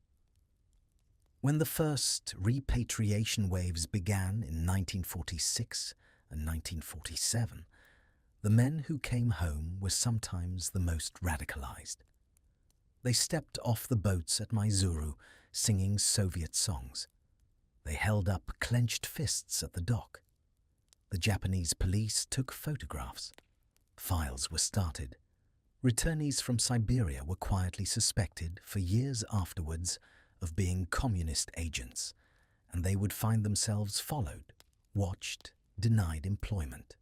When the first repatriation waves began in 1946 and 1947, The men who came home were sometimes the most radicalized. They stepped off the boats at Maizuru singing Soviet songs. They held up clenched fists at the dock. The Japanese police took photographs. Files were started. Returnees from Siberia were quietly suspected for years afterwards of being communist agents, and they would find themselves followed, watched, denied employment.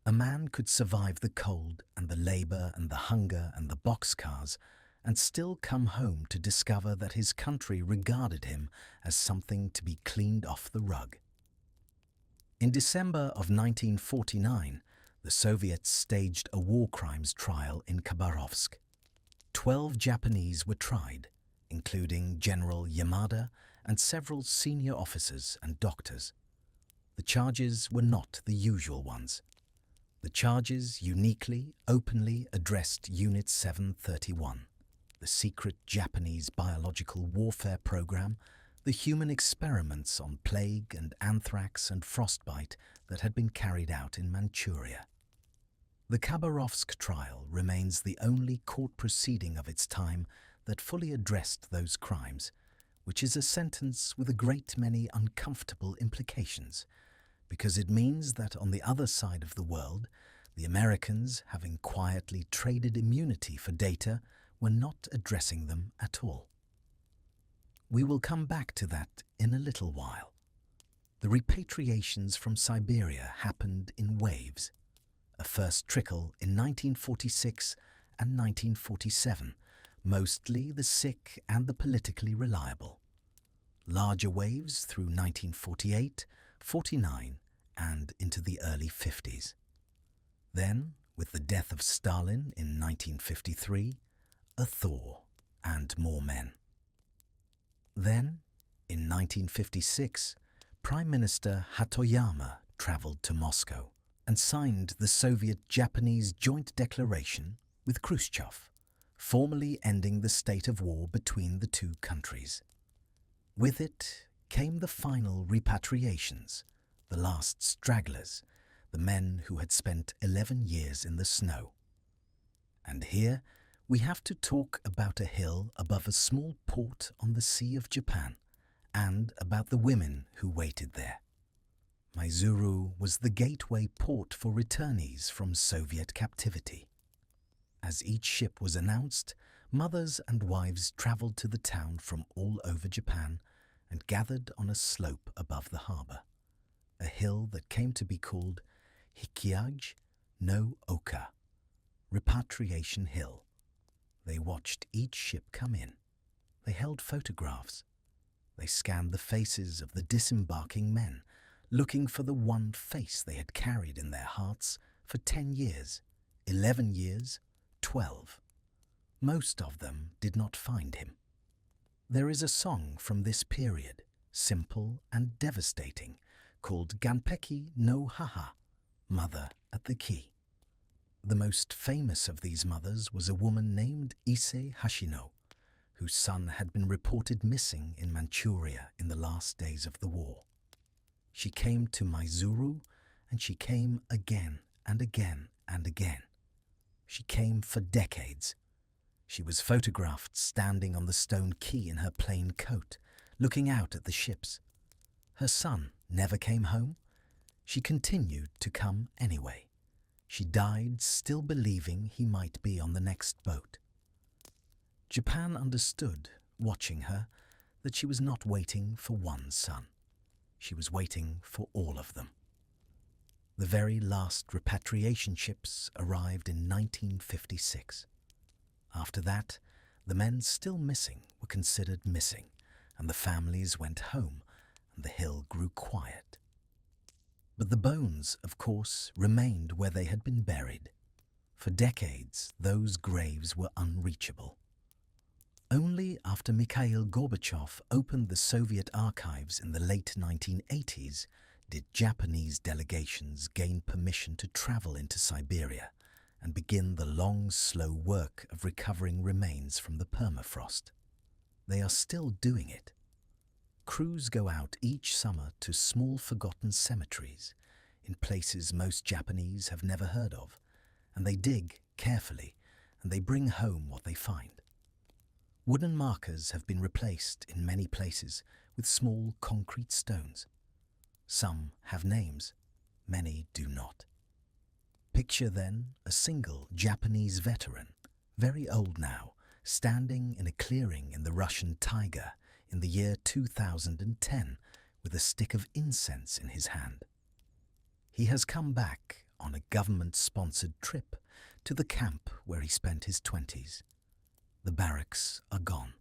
A man could survive the cold and the labor and the hunger and the boxcars and still come home to discover that his country regarded him as something to be cleaned off the rug. In December of 1949, the Soviets staged a war crimes trial in Khabarovsk. 12 Japanese were tried, including General Yamada and several senior officers and doctors. The charges were not the usual ones. The charges uniquely, openly addressed Unit 731, the secret Japanese biological warfare program, the human experiments on plague and anthrax and frostbite that had been carried out in Manchuria. The Khabarovsk trial remains the only court proceeding of its time that fully addressed those crimes, which is a sentence with a great many uncomfortable implications, because it means that on the other side of the world, the Americans, having quietly traded immunity for data, were not addressing them at all. We will come back to that in a little while. The repatriations from Siberia happened in waves. A first trickle in 1946 and 1947, mostly the sick and the politically reliable. Larger waves through 1948, 49, and into the early 50s. Then, with the death of Stalin in 1953, a thaw and more men. Then, in 1956, Prime Minister Hatoyama travelled to Moscow and signed the Soviet-Japanese Joint Declaration with Khrushchev, formally ending the state of war between the two countries. With it came the final repatriations, the last stragglers, the men who had spent 11 years in the snow. And here we have to talk about a hill above a small port on the Sea of Japan, and about the women who waited there. Maizuru was the gateway port for returnees from Soviet captivity. As each ship was announced, mothers and wives travelled to the town from all over Japan and gathered on a slope above the harbour, a hill that came to be called Hikiage no Oka, Repatriation Hill. They watched each ship come in. They held photographs. They scanned the faces of the disembarking men, looking for the one face they had carried in their hearts for 10 years, 11 years, 12. Most of them did not find him. There is a song from this period, simple and devastating, called Ganpeki no Haha, Mother at the Quay. The most famous of these mothers was a woman named Issei Hashino, whose son had been reported missing in Manchuria in the last days of the war. She came to Maizuru, and she came again and again and again. She came for decades. She was photographed standing on the stone quay in her plain coat, looking out at the ships. Her son never came home. She continued to come anyway. She died still believing he might be on the next boat. Japan understood, watching her, that she was not waiting for one son. She was waiting for all of them. The very last repatriation ships arrived in 1956. After that, the men still missing were considered missing, and the families went home, and the hill grew quiet. But the bones, of course, remained where they had been buried. For decades, those graves were unreachable. Only after Mikhail Gorbachev opened the Soviet archives in the late 1980s did Japanese delegations gain permission to travel into Siberia and begin the long, slow work of recovering remains from the permafrost. They are still doing it. Crews go out each summer to small forgotten cemeteries, in places most Japanese have never heard of, and they dig carefully and they bring home what they find. Wooden markers have been replaced in many places with small concrete stones. Some have names, many do not. Picture then a single Japanese veteran, very old now, standing in a clearing in the Russian taiga in the year 2010 with a stick of incense in his hand. He has come back on a government-sponsored trip to the camp where he spent his 20s. The barracks are gone.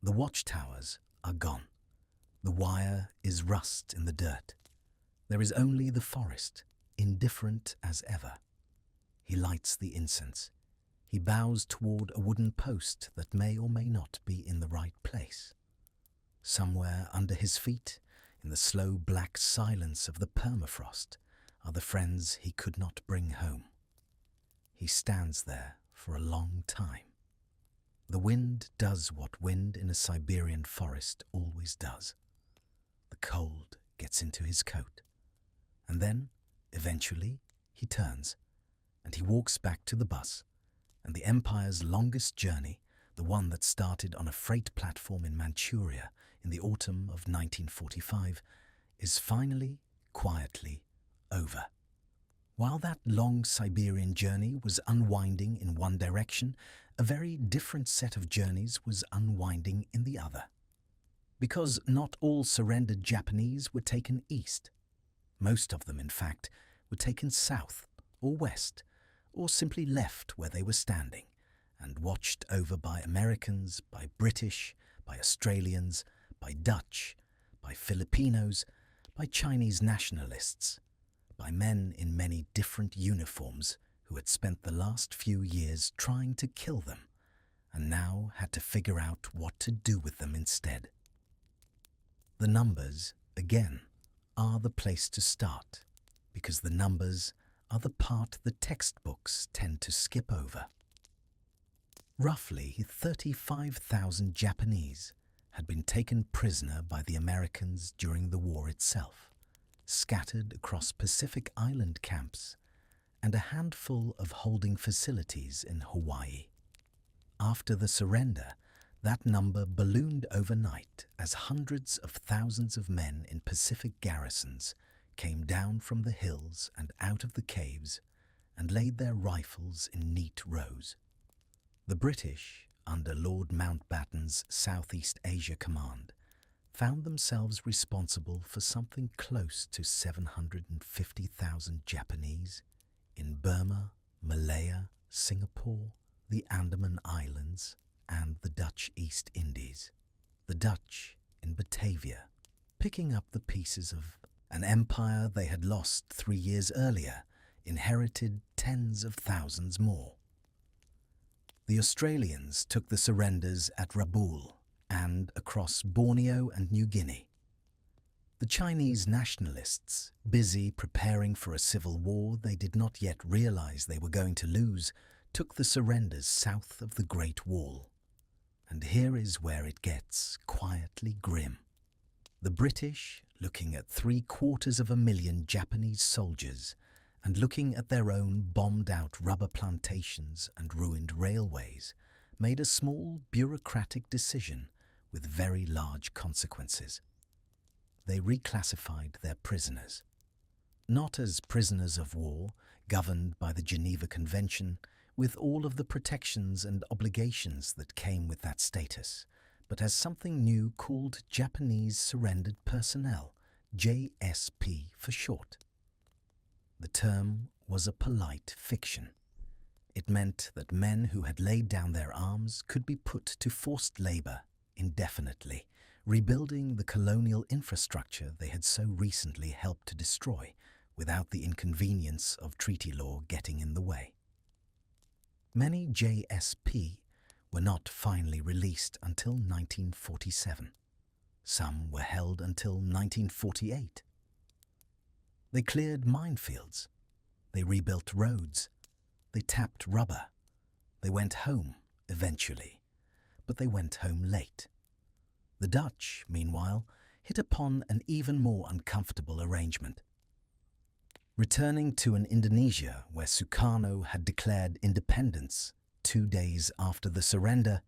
The watchtowers are gone. The wire is rust in the dirt. There is only the forest, indifferent as ever. He lights the incense. He bows toward a wooden post that may or may not be in the right place. Somewhere under his feet, in the slow black silence of the permafrost, are the friends he could not bring home. He stands there for a long time. The wind does what wind in a Siberian forest always does. The cold gets into his coat. And then, eventually, he turns, and he walks back to the bus, and the Empire's longest journey, the one that started on a freight platform in Manchuria in the autumn of 1945, is finally, quietly, over. While that long Siberian journey was unwinding in one direction, a very different set of journeys was unwinding in the other. Because not all surrendered Japanese were taken east. Most of them, in fact, were taken south or west, or simply left where they were standing, and watched over by Americans, by British, by Australians, by Dutch, by Filipinos, by Chinese nationalists, by men in many different uniforms who had spent the last few years trying to kill them, and now had to figure out what to do with them instead. The numbers, again, are the place to start, because the numbers are the part the textbooks tend to skip over. Roughly 35,000 Japanese had been taken prisoner by the Americans during the war itself, scattered across Pacific Island camps and a handful of holding facilities in Hawaii. After the surrender, that number ballooned overnight as hundreds of thousands of men in Pacific garrisons came down from the hills and out of the caves and laid their rifles in neat rows. The British, under Lord Mountbatten's Southeast Asia Command, found themselves responsible for something close to 750,000 Japanese in Burma, Malaya, Singapore, the Andaman Islands, and the Dutch East Indies. The Dutch in Batavia, picking up the pieces of an empire they had lost 3 years earlier, inherited tens of thousands more. The Australians took the surrenders at Rabaul and across Borneo and New Guinea. The Chinese nationalists, busy preparing for a civil war they did not yet realize they were going to lose, took the surrenders south of the Great Wall. And here is where it gets quietly grim. The British, looking at 750,000 Japanese soldiers and looking at their own bombed-out rubber plantations and ruined railways, made a small bureaucratic decision with very large consequences. They reclassified their prisoners, not as prisoners of war governed by the Geneva Convention with all of the protections and obligations that came with that status, but as something new called Japanese Surrendered Personnel, JSP for short. The term was a polite fiction. It meant that men who had laid down their arms could be put to forced labor indefinitely, rebuilding the colonial infrastructure they had so recently helped to destroy without the inconvenience of treaty law getting in the way. Many JSP were not finally released until 1947. Some were held until 1948. They cleared minefields. They rebuilt roads. They tapped rubber. They went home, eventually, but they went home late. The Dutch, meanwhile, hit upon an even more uncomfortable arrangement. Returning to an Indonesia where Sukarno had declared independence 2 days after the surrender,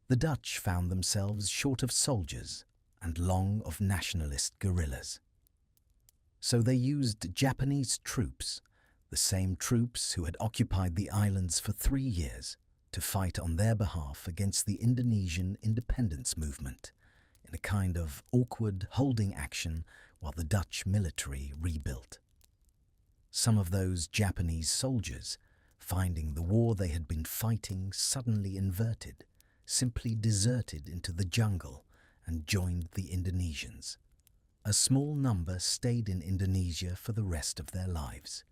the Dutch found themselves short of soldiers and long of nationalist guerrillas. So they used Japanese troops, the same troops who had occupied the islands for 3 years, to fight on their behalf against the Indonesian independence movement in a kind of awkward holding action while the Dutch military rebuilt. Some of those Japanese soldiers, finding the war they had been fighting suddenly inverted, simply deserted into the jungle and joined the Indonesians. A small number stayed in Indonesia for the rest of their lives,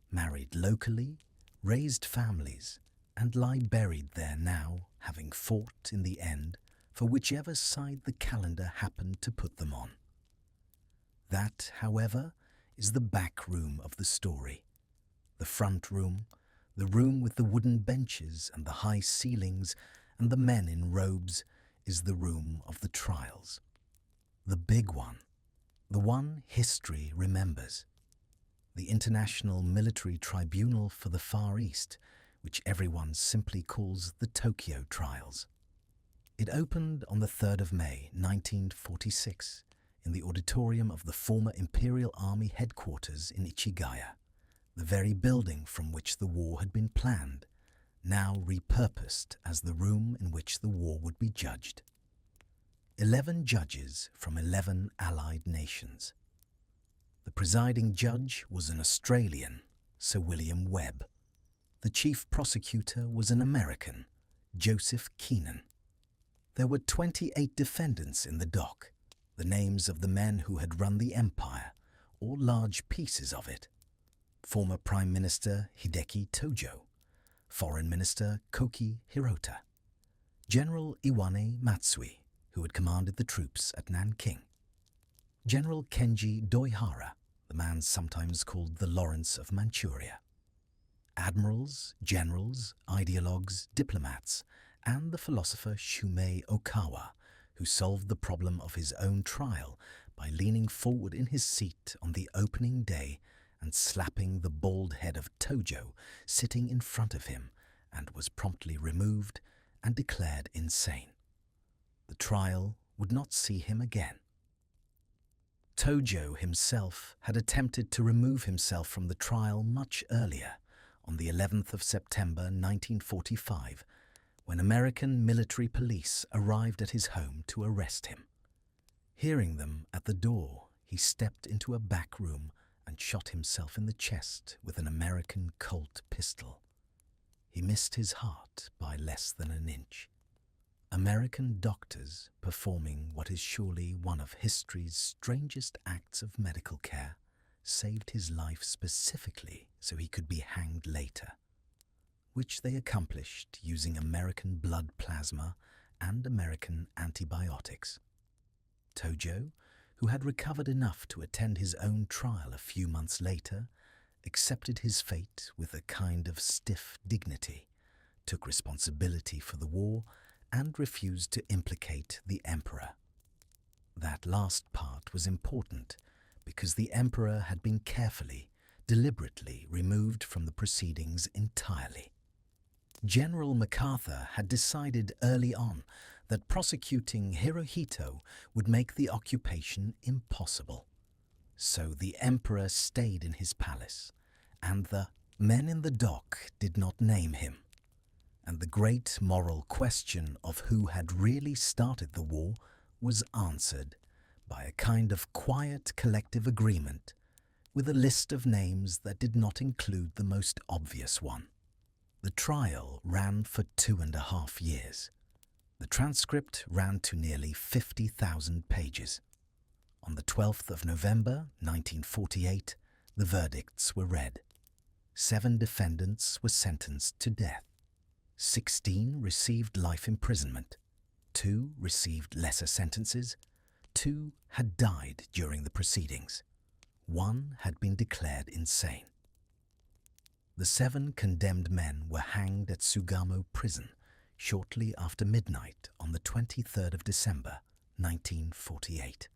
married locally, raised families, and lie buried there now, having fought in the end for whichever side the calendar happened to put them on. That, however, is the back room of the story. The front room, the room with the wooden benches and the high ceilings and the men in robes, is the room of the trials. The big one, the one history remembers. The International Military Tribunal for the Far East, which everyone simply calls the Tokyo Trials. It opened on the 3rd of May, 1946, in the auditorium of the former Imperial Army headquarters in Ichigaya, the very building from which the war had been planned, now repurposed as the room in which the war would be judged. 11 judges from 11 allied nations. The presiding judge was an Australian, Sir William Webb. The chief prosecutor was an American, Joseph Keenan. There were 28 defendants in the dock, the names of the men who had run the empire, or large pieces of it. Former Prime Minister Hideki Tojo, Foreign Minister Koki Hirota, General Iwane Matsui, who had commanded the troops at Nanking, General Kenji Doihara, the man sometimes called the Lawrence of Manchuria, admirals, generals, ideologues, diplomats, and the philosopher Shumei Okawa, who solved the problem of his own trial by leaning forward in his seat on the opening day and slapping the bald head of Tojo sitting in front of him, and was promptly removed and declared insane. The trial would not see him again. Tojo himself had attempted to remove himself from the trial much earlier, on the 11th of September 1945, when American military police arrived at his home to arrest him. Hearing them at the door, he stepped into a back room and shot himself in the chest with an American Colt pistol. He missed his heart by less than an inch. American doctors, performing what is surely one of history's strangest acts of medical care, saved his life specifically so he could be hanged later, which they accomplished using American blood plasma and American antibiotics. Tojo, who had recovered enough to attend his own trial a few months later, accepted his fate with a kind of stiff dignity, took responsibility for the war, and refused to implicate the emperor. That last part was important because the emperor had been carefully, deliberately removed from the proceedings entirely. General MacArthur had decided early on that prosecuting Hirohito would make the occupation impossible. So the emperor stayed in his palace, and the men in the dock did not name him. And the great moral question of who had really started the war was answered by a kind of quiet collective agreement with a list of names that did not include the most obvious one. The trial ran for 2.5 years. The transcript ran to nearly 50,000 pages. On the 12th of November 1948, the verdicts were read. 7 defendants were sentenced to death. 16 received life imprisonment. 2 received lesser sentences. 2 had died during the proceedings. 1 had been declared insane. The 7 condemned men were hanged at Sugamo prison shortly after midnight on the 23rd of December, 1948.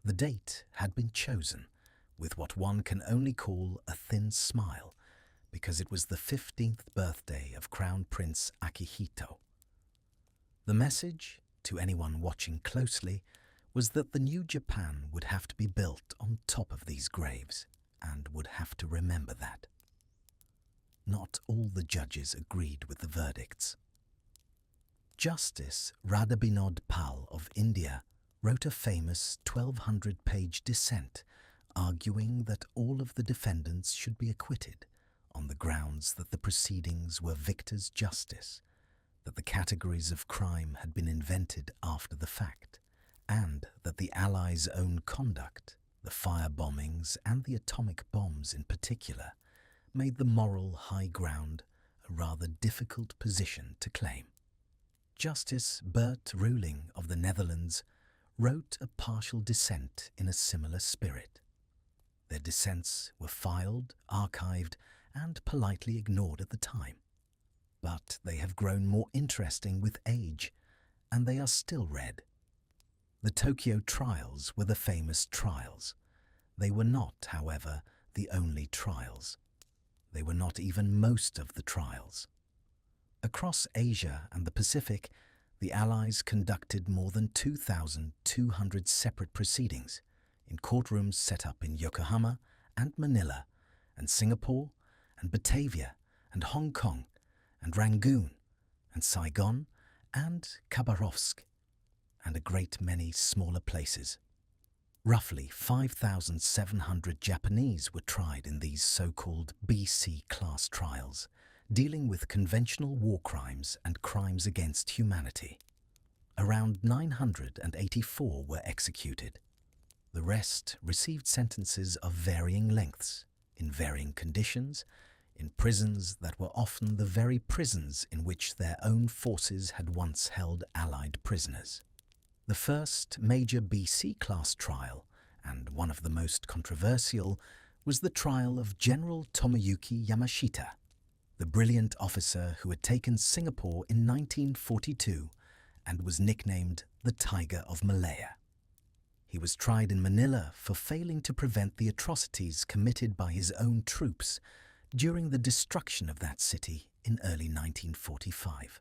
The date had been chosen with what one can only call a thin smile, because it was the 15th birthday of Crown Prince Akihito. The message, to anyone watching closely, was that the new Japan would have to be built on top of these graves, and would have to remember that. Not all the judges agreed with the verdicts. Justice Radhabinod Pal of India wrote a famous 1,200-page dissent arguing that all of the defendants should be acquitted on the grounds that the proceedings were victor's justice, that the categories of crime had been invented after the fact, and that the Allies' own conduct, the firebombings and the atomic bombs in particular, made the moral high ground a rather difficult position to claim. Justice Bert Ruling of the Netherlands wrote a partial dissent in a similar spirit. Their dissents were filed, archived, and politely ignored at the time. But they have grown more interesting with age, and they are still read. The Tokyo trials were the famous trials. They were not, however, the only trials. They were not even most of the trials. Across Asia and the Pacific, the Allies conducted more than 2,200 separate proceedings in courtrooms set up in Yokohama and Manila and Singapore and Batavia and Hong Kong and Rangoon and Saigon and Khabarovsk and a great many smaller places. Roughly 5,700 Japanese were tried in these so-called BC class trials, dealing with conventional war crimes and crimes against humanity. Around 984 were executed. The rest received sentences of varying lengths, in varying conditions, in prisons that were often the very prisons in which their own forces had once held Allied prisoners. The first major BC class trial, and one of the most controversial, was the trial of General Tomoyuki Yamashita, the brilliant officer who had taken Singapore in 1942 and was nicknamed the Tiger of Malaya. He was tried in Manila for failing to prevent the atrocities committed by his own troops during the destruction of that city in early 1945.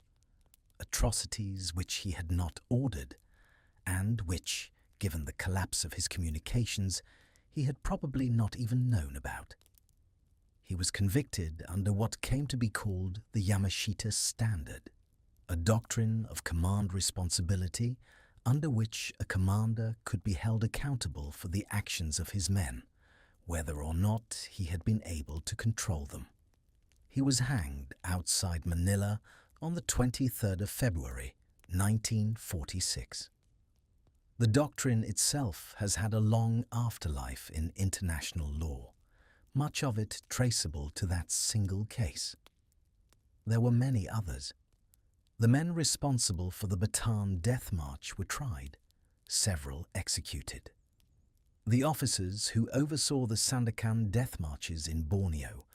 Atrocities which he had not ordered, and which, given the collapse of his communications, he had probably not even known about. He was convicted under what came to be called the Yamashita Standard, a doctrine of command responsibility under which a commander could be held accountable for the actions of his men, whether or not he had been able to control them. He was hanged outside Manila on the 23rd of February, 1946. The doctrine itself has had a long afterlife in international law, much of it traceable to that single case. There were many others. The men responsible for the Bataan Death March were tried, several executed. The officers who oversaw the Sandakan death marches in Borneo,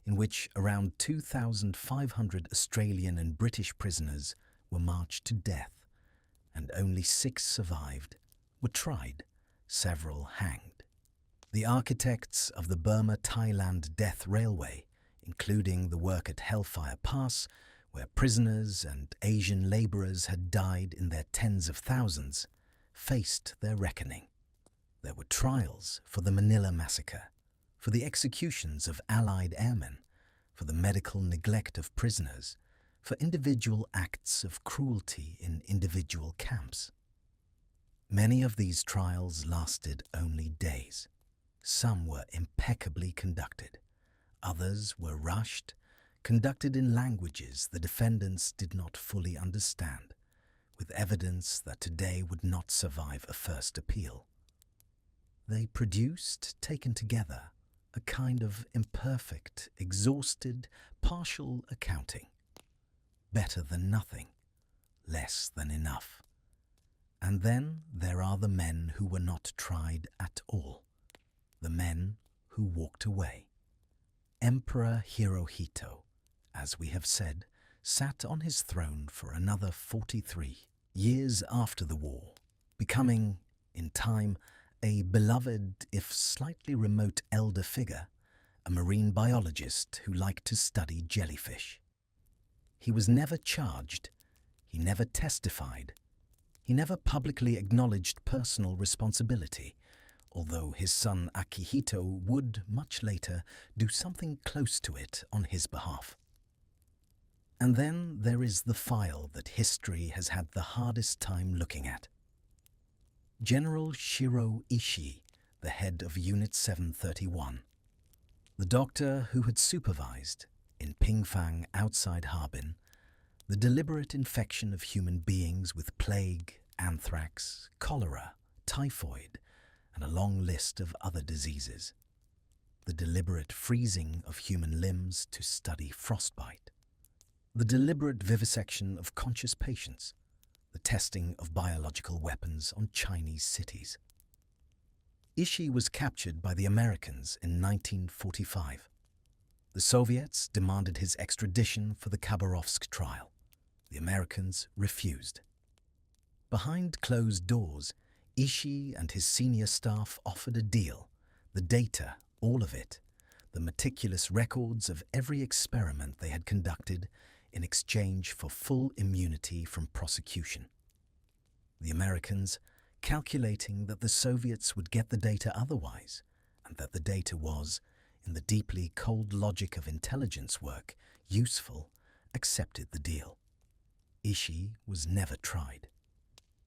in which around 2,500 Australian and British prisoners were marched to death, and only 6 survived, were tried, several hanged. The architects of the Burma-Thailand Death Railway, including the work at Hellfire Pass, where prisoners and Asian labourers had died in their tens of thousands, faced their reckoning. There were trials for the Manila Massacre, for the executions of Allied airmen, for the medical neglect of prisoners, for individual acts of cruelty in individual camps. Many of these trials lasted only days. Some were impeccably conducted. Others were rushed, conducted in languages the defendants did not fully understand, with evidence that today would not survive a first appeal. They produced, taken together, a kind of imperfect, exhausted, partial accounting. Better than nothing, less than enough. And then there are the men who were not tried at all, the men who walked away. Emperor Hirohito, as we have said, sat on his throne for another 43 years after the war, becoming, in time, a beloved, if slightly remote elder figure, a marine biologist who liked to study jellyfish. He was never charged, he never testified, he never publicly acknowledged personal responsibility, although his son Akihito would, much later, do something close to it on his behalf. And then there is the file that history has had the hardest time looking at. General Shiro Ishii, the head of Unit 731. The doctor who had supervised, in Pingfang outside Harbin, the deliberate infection of human beings with plague, anthrax, cholera, typhoid, and a long list of other diseases. The deliberate freezing of human limbs to study frostbite. The deliberate vivisection of conscious patients. The testing of biological weapons on Chinese cities. Ishii was captured by the Americans in 1945. The Soviets demanded his extradition for the Khabarovsk trial. The Americans refused. Behind closed doors, Ishii and his senior staff offered a deal, the data, all of it, the meticulous records of every experiment they had conducted in exchange for full immunity from prosecution. The Americans, calculating that the Soviets would get the data otherwise, and that the data was, in the deeply cold logic of intelligence work, useful, accepted the deal. Ishii was never tried.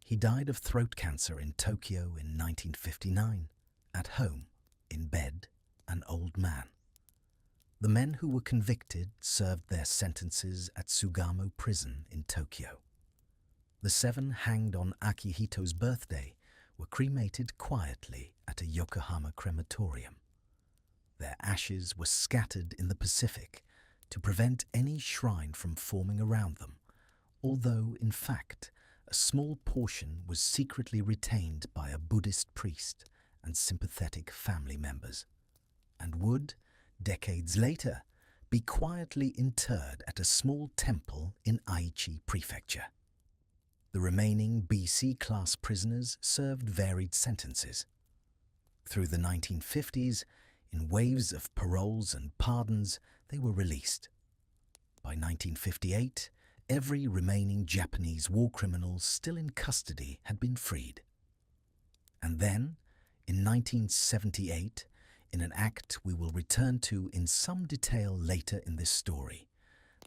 He died of throat cancer in Tokyo in 1959, at home, in bed, an old man. The men who were convicted served their sentences at Sugamo prison in Tokyo. The 7 hanged on Akihito's birthday were cremated quietly at a Yokohama crematorium. Their ashes were scattered in the Pacific to prevent any shrine from forming around them, although, in fact, a small portion was secretly retained by a Buddhist priest and sympathetic family members, and would, decades later, be quietly interred at a small temple in Aichi Prefecture. The remaining BC-class prisoners served varied sentences. Through the 1950s, in waves of paroles and pardons, they were released. By 1958, every remaining Japanese war criminal still in custody had been freed. And then, in 1978, in an act we will return to in some detail later in this story,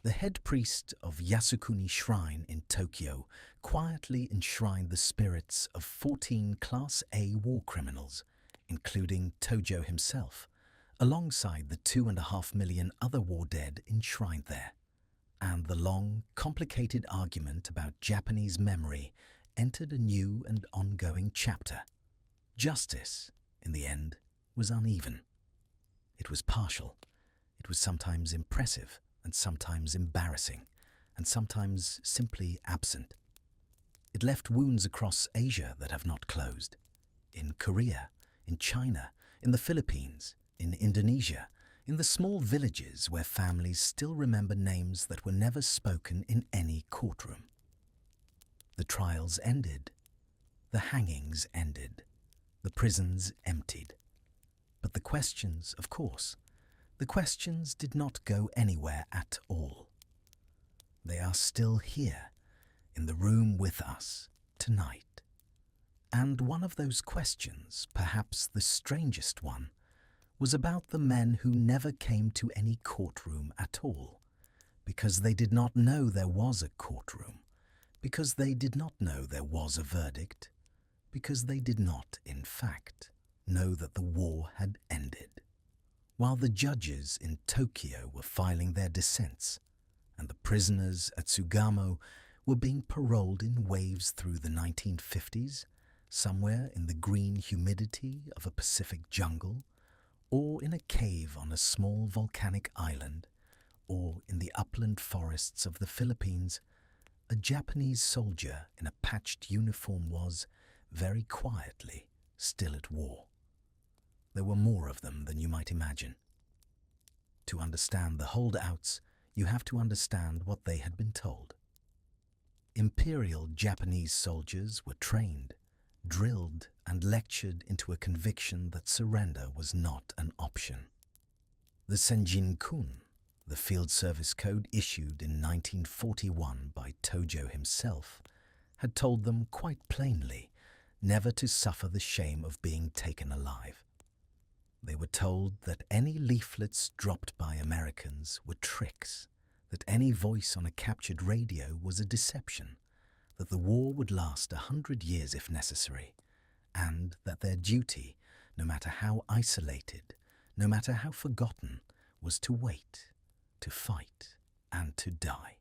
the head priest of Yasukuni Shrine in Tokyo quietly enshrined the spirits of 14 Class A war criminals, including Tojo himself, alongside the 2.5 million other war dead enshrined there. And the long, complicated argument about Japanese memory entered a new and ongoing chapter. Justice, in the end, was uneven. It was partial. It was sometimes impressive and sometimes embarrassing and sometimes simply absent. It left wounds across Asia that have not closed. In Korea, in China, in the Philippines, in Indonesia, in the small villages where families still remember names that were never spoken in any courtroom. The trials ended. The hangings ended. The prisons emptied. But the questions, of course, the questions did not go anywhere at all. They are still here, in the room with us, tonight. And one of those questions, perhaps the strangest one, was about the men who never came to any courtroom at all, because they did not know there was a courtroom, because they did not know there was a verdict, because they did not, in fact, know that the war had ended. While the judges in Tokyo were filing their dissents, and the prisoners at Sugamo were being paroled in waves through the 1950s, somewhere in the green humidity of a Pacific jungle, or in a cave on a small volcanic island, or in the upland forests of the Philippines, a Japanese soldier in a patched uniform was, very quietly, still at war. There were more of them than you might imagine. To understand the holdouts, you have to understand what they had been told. Imperial Japanese soldiers were trained, drilled and lectured into a conviction that surrender was not an option. The Senjin-kun, the field service code issued in 1941 by Tojo himself, had told them quite plainly never to suffer the shame of being taken alive. They were told that any leaflets dropped by Americans were tricks, that any voice on a captured radio was a deception, that the war would last 100 years if necessary, and that their duty, no matter how isolated, no matter how forgotten, was to wait, to fight, and to die.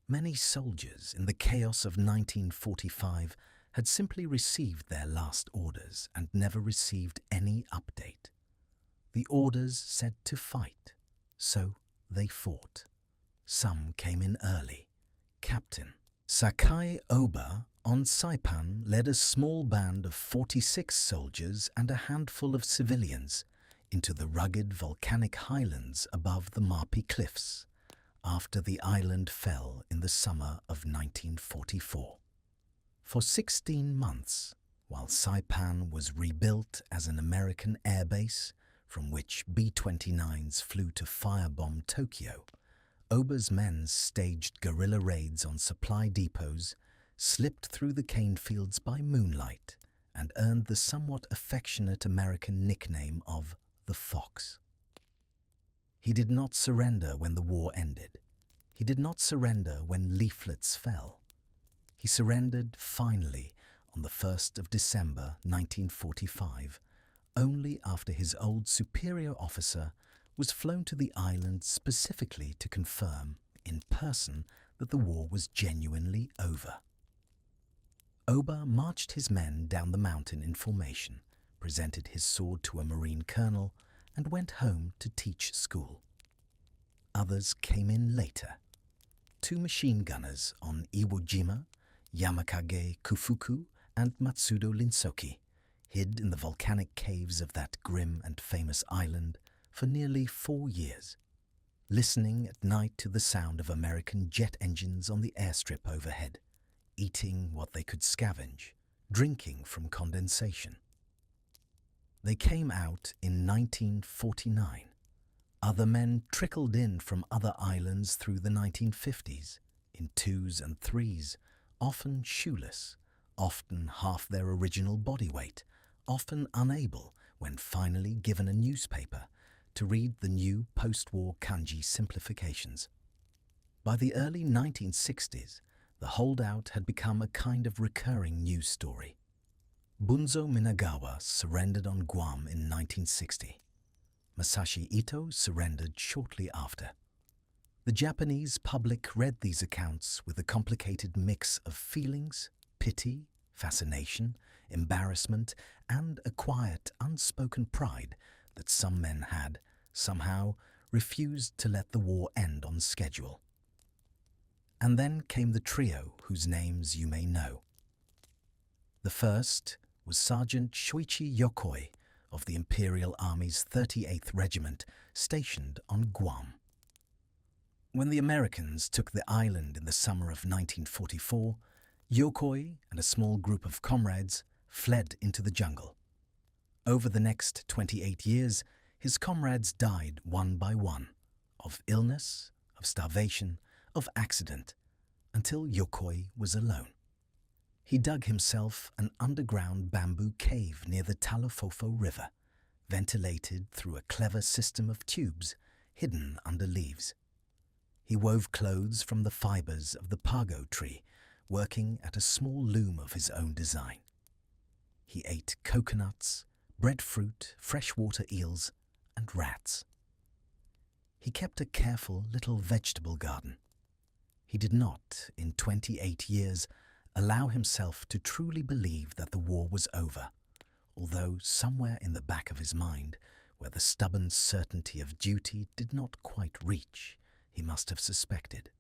Many soldiers in the chaos of 1945 had simply received their last orders and never received any update. The orders said to fight, so they fought. Some came in early. Captain Sakai Oba on Saipan led a small band of 46 soldiers and a handful of civilians into the rugged volcanic highlands above the Marpi Cliffs after the island fell in the summer of 1944. For 16 months, while Saipan was rebuilt as an American airbase from which B-29s flew to firebomb Tokyo, Oba's men staged guerrilla raids on supply depots, slipped through the cane fields by moonlight, and earned the somewhat affectionate American nickname of the Fox. He did not surrender when the war ended. He did not surrender when leaflets fell. He surrendered finally on the 1st of December 1945, only after his old superior officer was flown to the island specifically to confirm in person that the war was genuinely over. Oba marched his men down the mountain in formation, presented his sword to a Marine colonel, and went home to teach school. Others came in later. 2 machine gunners on Iwo Jima, Yamakage Kufuku, and Matsudo Linsoki hid in the volcanic caves of that grim and famous island for nearly 4 years, listening at night to the sound of American jet engines on the airstrip overhead, eating what they could scavenge, drinking from condensation. They came out in 1949. Other men trickled in from other islands through the 1950s, in 2s and 3s, often shoeless, often half their original body weight, often unable, when finally given a newspaper, to read the new post-war kanji simplifications. By the early 1960s, the holdout had become a kind of recurring news story. Bunzo Minagawa surrendered on Guam in 1960. Masashi Ito surrendered shortly after. The Japanese public read these accounts with a complicated mix of feelings, pity, fascination, embarrassment, and a quiet, unspoken pride that some men had, somehow, refused to let the war end on schedule. And then came the trio whose names you may know. The first was Sergeant Shoichi Yokoi of the Imperial Army's 38th Regiment, stationed on Guam. When the Americans took the island in the summer of 1944, Yokoi and a small group of comrades fled into the jungle. Over the next 28 years, his comrades died one by one, of illness, of starvation, of accident, until Yokoi was alone. He dug himself an underground bamboo cave near the Talofofo River, ventilated through a clever system of tubes hidden under leaves. He wove clothes from the fibers of the pago tree, working at a small loom of his own design. He ate coconuts, breadfruit, freshwater eels, and rats. He kept a careful little vegetable garden. He did not, in 28 years, allow himself to truly believe that the war was over, although somewhere in the back of his mind, where the stubborn certainty of duty did not quite reach, he must have suspected.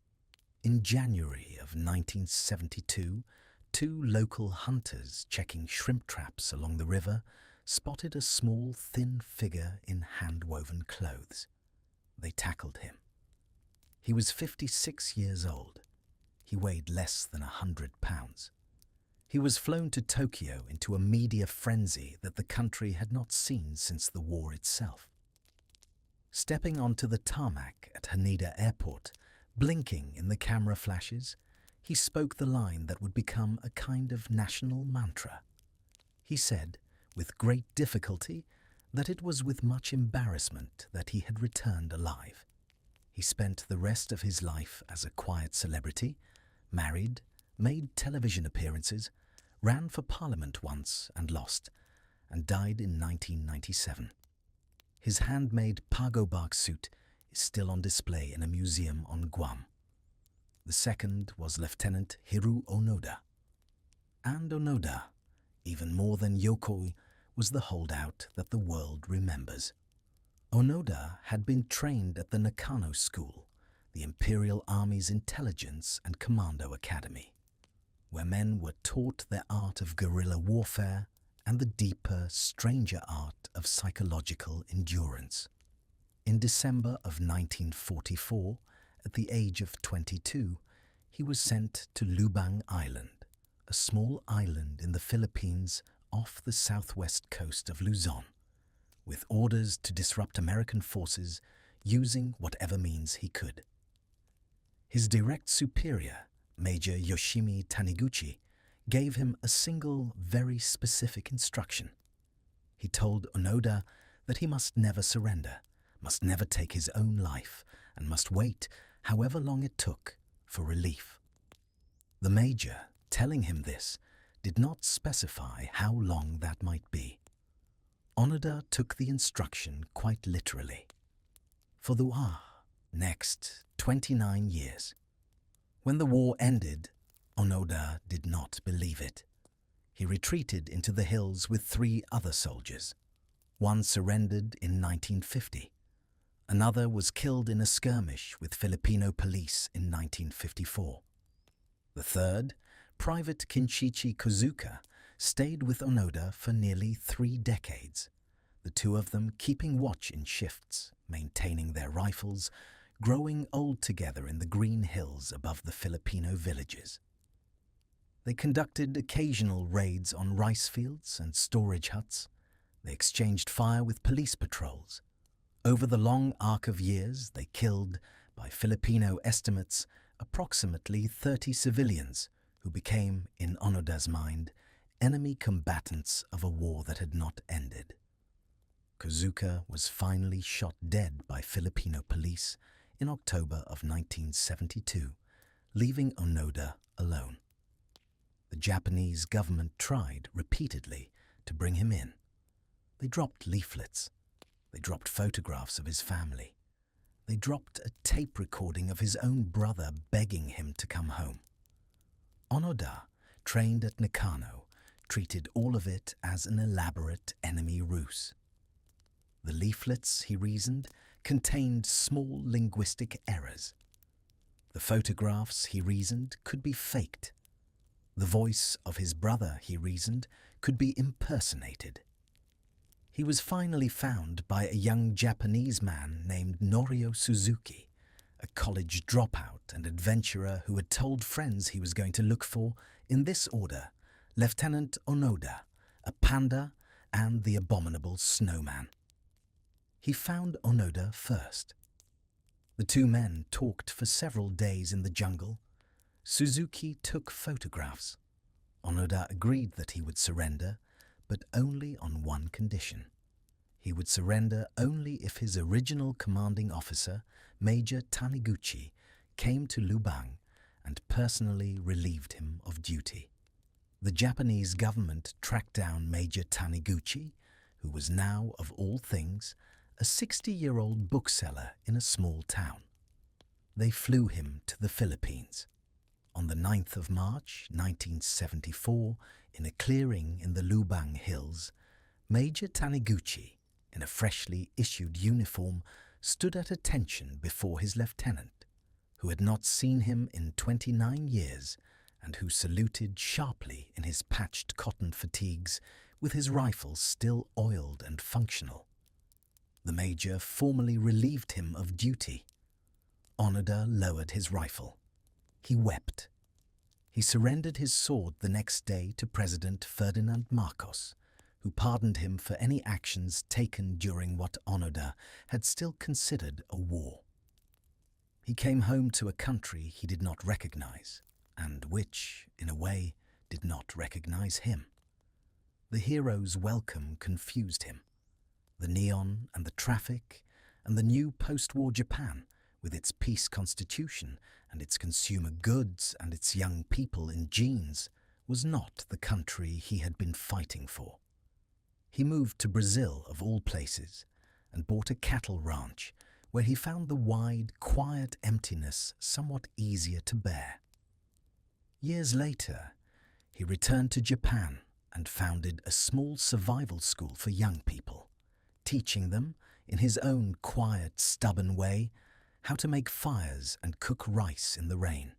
In January of 1972, 2 local hunters checking shrimp traps along the river spotted a small, thin figure in hand-woven clothes. They tackled him. He was 56 years old. He weighed less than 100 pounds. He was flown to Tokyo into a media frenzy that the country had not seen since the war itself. Stepping onto the tarmac at Haneda Airport, blinking in the camera flashes, he spoke the line that would become a kind of national mantra. He said, with great difficulty, that it was with much embarrassment that he had returned alive. He spent the rest of his life as a quiet celebrity, married, made television appearances, ran for parliament once and lost, and died in 1997. His handmade pago bark suit is still on display in a museum on Guam. The second was Lieutenant Hiru Onoda. And Onoda, even more than Yokoi, was the holdout that the world remembers. Onoda had been trained at the Nakano School, the Imperial Army's intelligence and commando academy, where men were taught their art of guerrilla warfare and the deeper, stranger art of psychological endurance. In December of 1944, at the age of 22, he was sent to Lubang Island, a small island in the Philippines off the southwest coast of Luzon, with orders to disrupt American forces using whatever means he could. His direct superior, Major Yoshimi Taniguchi, gave him a single, very specific instruction. He told Onoda that he must never surrender, must never take his own life, and must wait, however long it took, for relief. The major, telling him this, did not specify how long that might be. Onoda took the instruction quite literally. For the next 29 years. When the war ended, Onoda did not believe it. He retreated into the hills with 3 other soldiers. One surrendered in 1950. Another was killed in a skirmish with Filipino police in 1954. The third, Private Kinshichi Kozuka, stayed with Onoda for nearly 3 decades, the 2 of them keeping watch in shifts, maintaining their rifles, growing old together in the green hills above the Filipino villages. They conducted occasional raids on rice fields and storage huts. They exchanged fire with police patrols. Over the long arc of years, they killed, by Filipino estimates, approximately 30 civilians who became, in Onoda's mind, enemy combatants of a war that had not ended. Kozuka was finally shot dead by Filipino police in October of 1972, leaving Onoda alone. The Japanese government tried repeatedly to bring him in. They dropped leaflets. They dropped photographs of his family. They dropped a tape recording of his own brother begging him to come home. Onoda, trained at Nakano, treated all of it as an elaborate enemy ruse. The leaflets, he reasoned, contained small linguistic errors. The photographs, he reasoned, could be faked. The voice of his brother, he reasoned, could be impersonated. He was finally found by a young Japanese man named Norio Suzuki, a college dropout and adventurer who had told friends he was going to look for, in this order, Lieutenant Onoda, a panda, and the abominable snowman. He found Onoda first. The 2 men talked for several days in the jungle. Suzuki took photographs. Onoda agreed that he would surrender, but only on one condition. He would surrender only if his original commanding officer, Major Taniguchi, came to Lubang and personally relieved him of duty. The Japanese government tracked down Major Taniguchi, who was now, of all things, a 60-year-old bookseller in a small town. They flew him to the Philippines. On the 9th of March, 1974, in a clearing in the Lubang Hills, Major Taniguchi, in a freshly issued uniform, stood at attention before his lieutenant, who had not seen him in 29 years and who saluted sharply in his patched cotton fatigues with his rifle still oiled and functional. The major formally relieved him of duty. Onoda lowered his rifle. He wept. He surrendered his sword the next day to President Ferdinand Marcos, who pardoned him for any actions taken during what Onoda had still considered a war. He came home to a country he did not recognize, and which, in a way, did not recognize him. The hero's welcome confused him. The neon and the traffic and the new post-war Japan, with its peace constitution and its consumer goods and its young people in jeans, was not the country he had been fighting for. He moved to Brazil, of all places, and bought a cattle ranch where he found the wide, quiet emptiness somewhat easier to bear. Years later, he returned to Japan and founded a small survival school for young people, teaching them, in his own quiet, stubborn way, how to make fires and cook rice in the rain.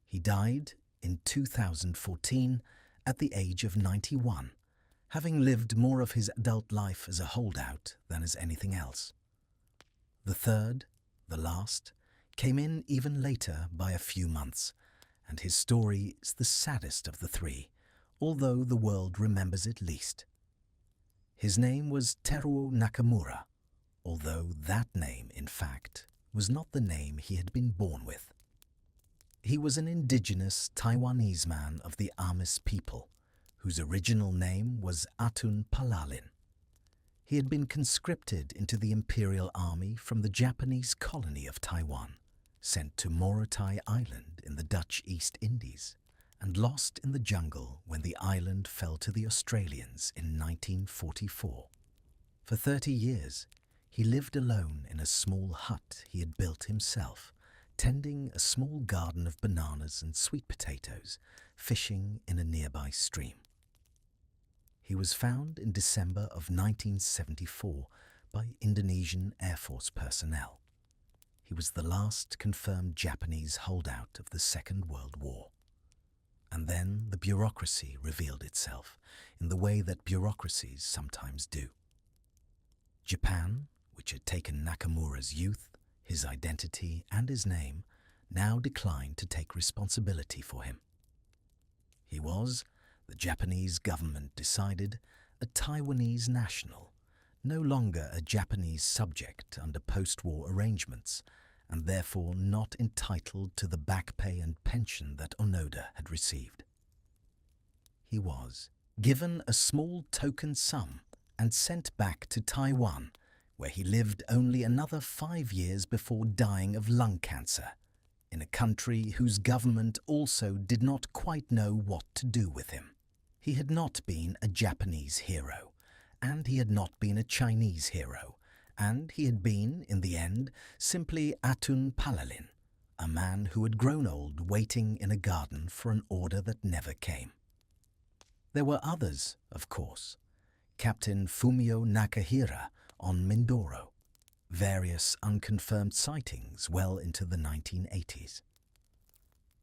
He died in 2014 at the age of 91, having lived more of his adult life as a holdout than as anything else. The third, the last, came in even later by a few months, and his story is the saddest of the three, although the world remembers it least. His name was Teruo Nakamura, although that name, in fact, was not the name he had been born with. He was an indigenous Taiwanese man of the Amis people, whose original name was Atun Palalin. He had been conscripted into the Imperial Army from the Japanese colony of Taiwan, sent to Morotai Island in the Dutch East Indies, and lost in the jungle when the island fell to the Australians in 1944. For 30 years, he lived alone in a small hut he had built himself, tending a small garden of bananas and sweet potatoes, fishing in a nearby stream. He was found in December of 1974 by Indonesian Air Force personnel. He was the last confirmed Japanese holdout of the Second World War. And then the bureaucracy revealed itself in the way that bureaucracies sometimes do. Japan, which had taken Nakamura's youth, his identity, and his name, now declined to take responsibility for him. He was, the Japanese government decided, a Taiwanese national, no longer a Japanese subject under post-war arrangements, and therefore not entitled to the back pay and pension that Onoda had received. He was given a small token sum and sent back to Taiwan, where he lived only another 5 years before dying of lung cancer, in a country whose government also did not quite know what to do with him. He had not been a Japanese hero, and he had not been a Chinese hero, and he had been, in the end, simply Atun Palalin, a man who had grown old waiting in a garden for an order that never came. There were others, of course. Captain Fumio Nakahira on Mindoro, various unconfirmed sightings well into the 1980s.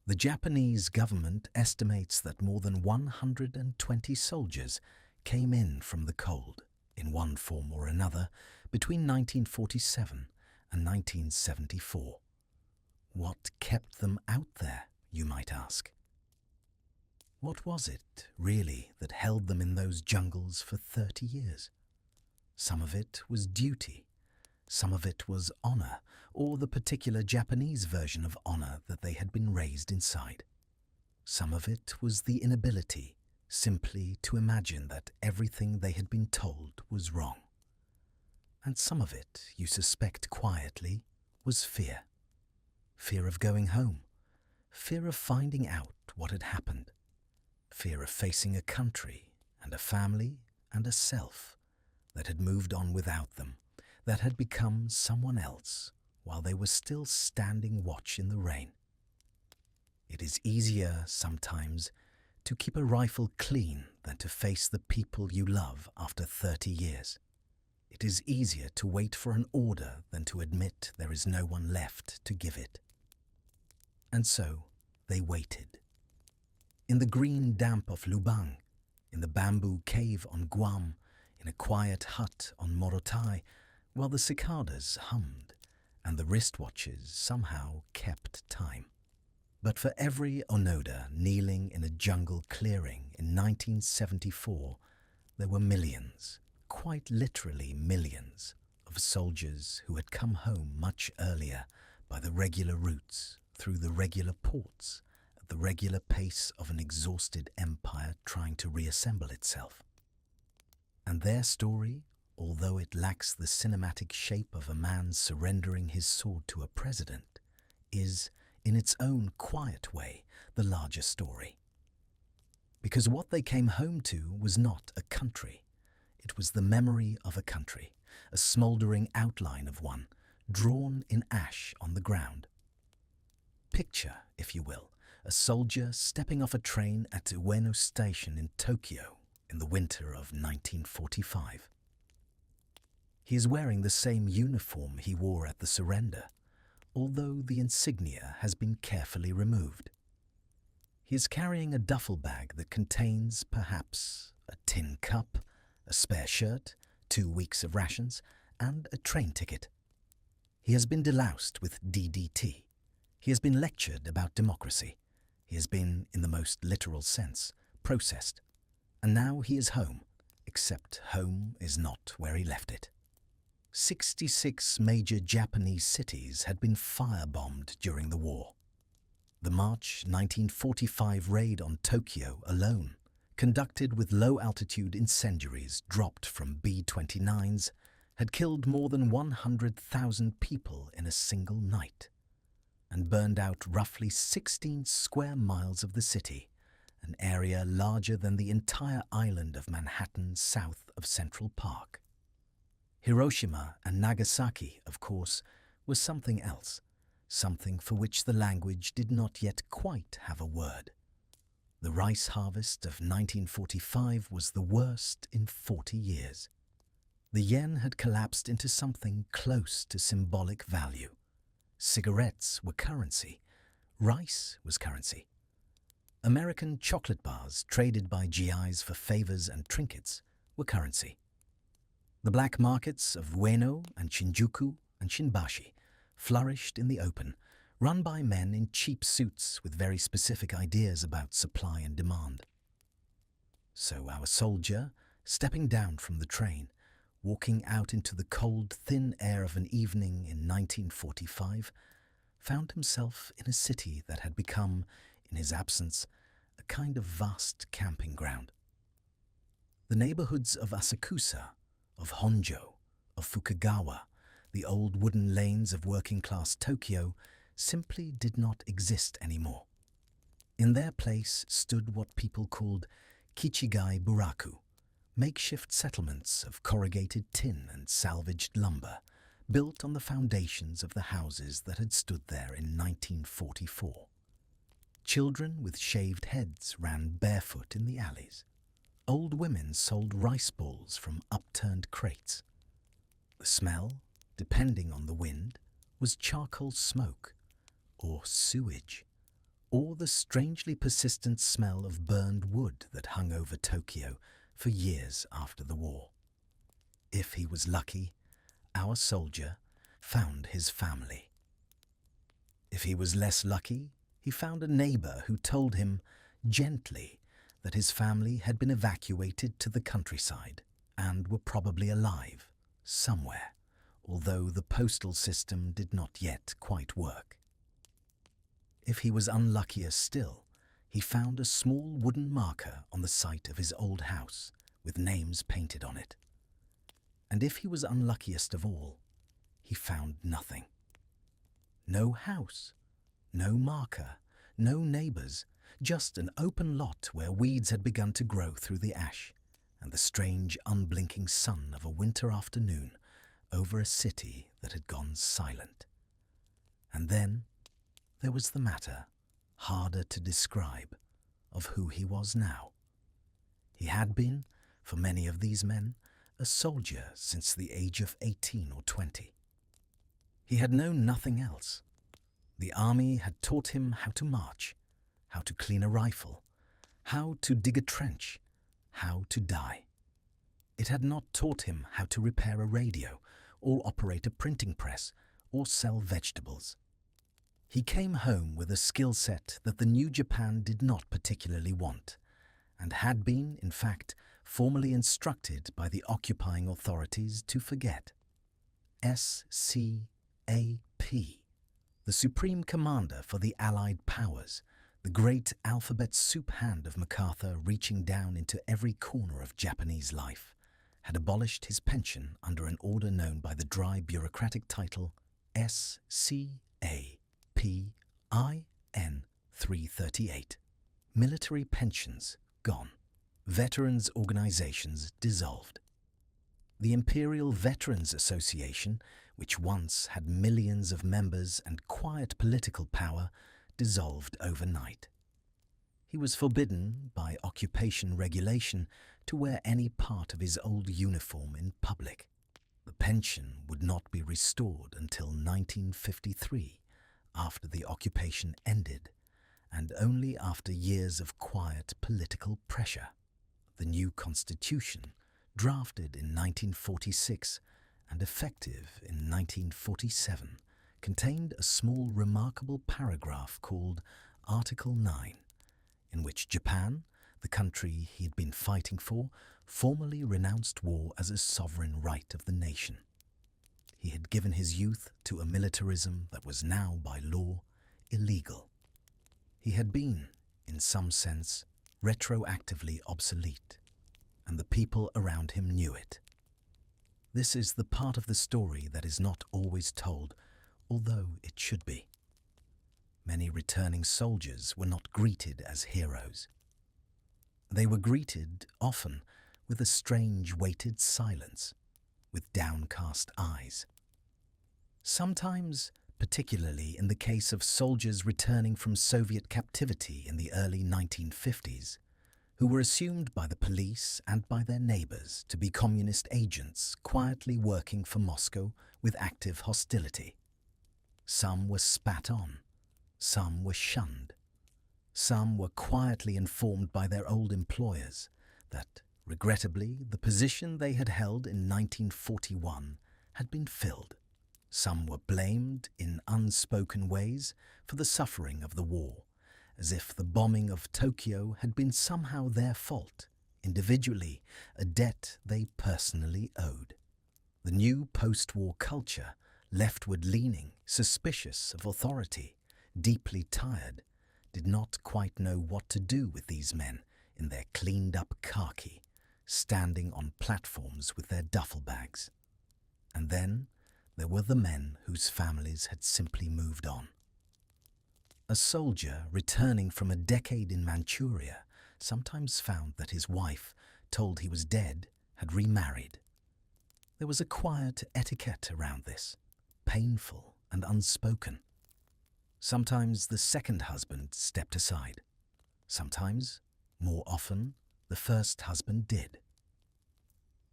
The Japanese government estimates that more than 120 soldiers came in from the cold, in one form or another, between 1947 and 1974. What kept them out there, you might ask? What was it, really, that held them in those jungles for 30 years? Some of it was duty. Some of it was honor, or the particular Japanese version of honor that they had been raised inside. Some of it was the inability simply to imagine that everything they had been told was wrong. And some of it, you suspect quietly, was fear. Fear of going home. Fear of finding out what had happened. Fear of facing a country and a family and a self that had moved on without them, that had become someone else while they were still standing watch in the rain. It is easier, sometimes, to keep a rifle clean than to face the people you love after 30 years. It is easier to wait for an order than to admit there is no one left to give it. And so they waited. In the green damp of Lubang, in the bamboo cave on Guam, in a quiet hut on Morotai, while the cicadas hummed and the wristwatches somehow kept time. But for every Onoda kneeling in a jungle clearing in 1974, there were millions, quite literally millions, of soldiers who had come home much earlier by the regular routes, through the regular ports, at the regular pace of an exhausted empire trying to reassemble itself. And their story, although it lacks the cinematic shape of a man surrendering his sword to a president, is, in its own quiet way, the larger story. Because what they came home to was not a country. It was the memory of a country, a smouldering outline of one, drawn in ash on the ground. Picture, if you will, a soldier stepping off a train at Ueno Station in Tokyo in the winter of 1945. He is wearing the same uniform he wore at the surrender, although the insignia has been carefully removed. He is carrying a duffel bag that contains, perhaps, a tin cup, a spare shirt, 2 weeks of rations, and a train ticket. He has been deloused with DDT. He has been lectured about democracy. He has been, in the most literal sense, processed. And now he is home, except home is not where he left it. 66 major Japanese cities had been firebombed during the war. The March 1945 raid on Tokyo alone, conducted with low-altitude incendiaries dropped from B-29s, had killed more than 100,000 people in a single night, and burned out roughly 16 square miles of the city, an area larger than the entire island of Manhattan south of Central Park. Hiroshima and Nagasaki, of course, was something else, something for which the language did not yet quite have a word. The rice harvest of 1945 was the worst in 40 years. The yen had collapsed into something close to symbolic value. Cigarettes were currency. Rice was currency. American chocolate bars traded by GIs for favors and trinkets were currency. The black markets of Ueno and Shinjuku and Shinbashi flourished in the open, run by men in cheap suits with very specific ideas about supply and demand. So our soldier, stepping down from the train, walking out into the cold, thin air of an evening in 1945, found himself in a city that had become, in his absence, a kind of vast camping ground. The neighborhoods of Asakusa, of Honjo, of Fukagawa, the old wooden lanes of working-class Tokyo, simply did not exist anymore. In their place stood what people called Kichigai Buraku, makeshift settlements of corrugated tin and salvaged lumber, built on the foundations of the houses that had stood there in 1944. Children with shaved heads ran barefoot in the alleys. Old women sold rice balls from upturned crates. The smell, depending on the wind, was charcoal smoke, or sewage, or the strangely persistent smell of burned wood that hung over Tokyo for years after the war. If he was lucky, our soldier found his family. If he was less lucky, he found a neighbor who told him, gently, that his family had been evacuated to the countryside and were probably alive, somewhere, although the postal system did not yet quite work. If he was unluckier still, he found a small wooden marker on the site of his old house with names painted on it. And if he was unluckiest of all, he found nothing. No house, no marker, no neighbors, just an open lot where weeds had begun to grow through the ash, and the strange, unblinking sun of a winter afternoon over a city that had gone silent. And then there was the matter, harder to describe, of who he was now. He had been, for many of these men, a soldier since the age of 18 or 20. He had known nothing else. The army had taught him how to march, how to clean a rifle, how to dig a trench, how to die. It had not taught him how to repair a radio, or operate a printing press, or sell vegetables. He came home with a skill set that the new Japan did not particularly want, and had been, in fact, formally instructed by the occupying authorities to forget. SCAP, the Supreme Commander for the Allied Powers, the great alphabet soup hand of MacArthur reaching down into every corner of Japanese life, had abolished his pension under an order known by the dry bureaucratic title SCAPIN 338. Military pensions gone. Veterans organizations dissolved. The Imperial Veterans Association, which once had millions of members and quiet political power, dissolved overnight. He was forbidden by occupation regulation to wear any part of his old uniform in public. The pension would not be restored until 1953, after the occupation ended, and only after years of quiet political pressure. The new constitution, drafted in 1946 and effective in 1947, contained a small remarkable paragraph called Article 9, in which Japan, the country he had been fighting for, formally renounced war as a sovereign right of the nation. He had given his youth to a militarism that was now, by law, illegal. He had been, in some sense, retroactively obsolete, and the people around him knew it. This is the part of the story that is not always told, although it should be. Many returning soldiers were not greeted as heroes. They were greeted, often, with a strange weighted silence, with downcast eyes. Sometimes, particularly in the case of soldiers returning from Soviet captivity in the early 1950s, who were assumed by the police and by their neighbors to be communist agents quietly working for Moscow with active hostility. Some were spat on, some were shunned, some were quietly informed by their old employers that, regrettably, the position they had held in 1941 had been filled. Some were blamed in unspoken ways for the suffering of the war, as if the bombing of Tokyo had been somehow their fault, individually, a debt they personally owed. The new post-war culture, leftward-leaning, suspicious of authority, deeply tired, did not quite know what to do with these men in their cleaned-up khaki, standing on platforms with their duffel bags. And then there were the men whose families had simply moved on. A soldier returning from a decade in Manchuria sometimes found that his wife, told he was dead, had remarried. There was a quiet etiquette around this, painful and unspoken. Sometimes the second husband stepped aside. Sometimes, more often, the first husband did.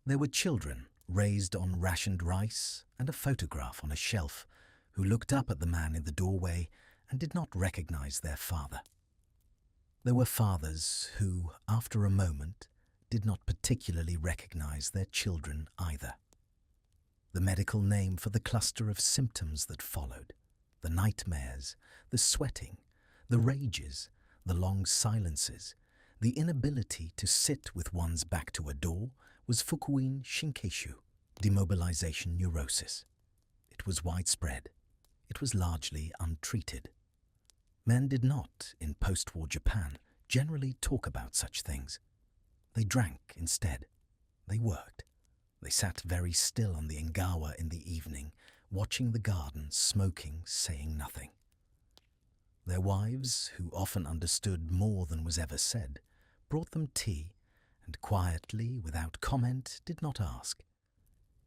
There were children raised on rationed rice and a photograph on a shelf who looked up at the man in the doorway and did not recognize their father. There were fathers who, after a moment, did not particularly recognize their children either. The medical name for the cluster of symptoms that followed, the nightmares, the sweating, the rages, the long silences, the inability to sit with one's back to a door, was Fukuin Shinkeishu, demobilization neurosis. It was widespread. It was largely untreated. Men did not, in post-war Japan, generally talk about such things. They drank instead. They worked. They sat very still on the Engawa in the evening, watching the garden, smoking, saying nothing. Their wives, who often understood more than was ever said, brought them tea, and quietly, without comment, did not ask.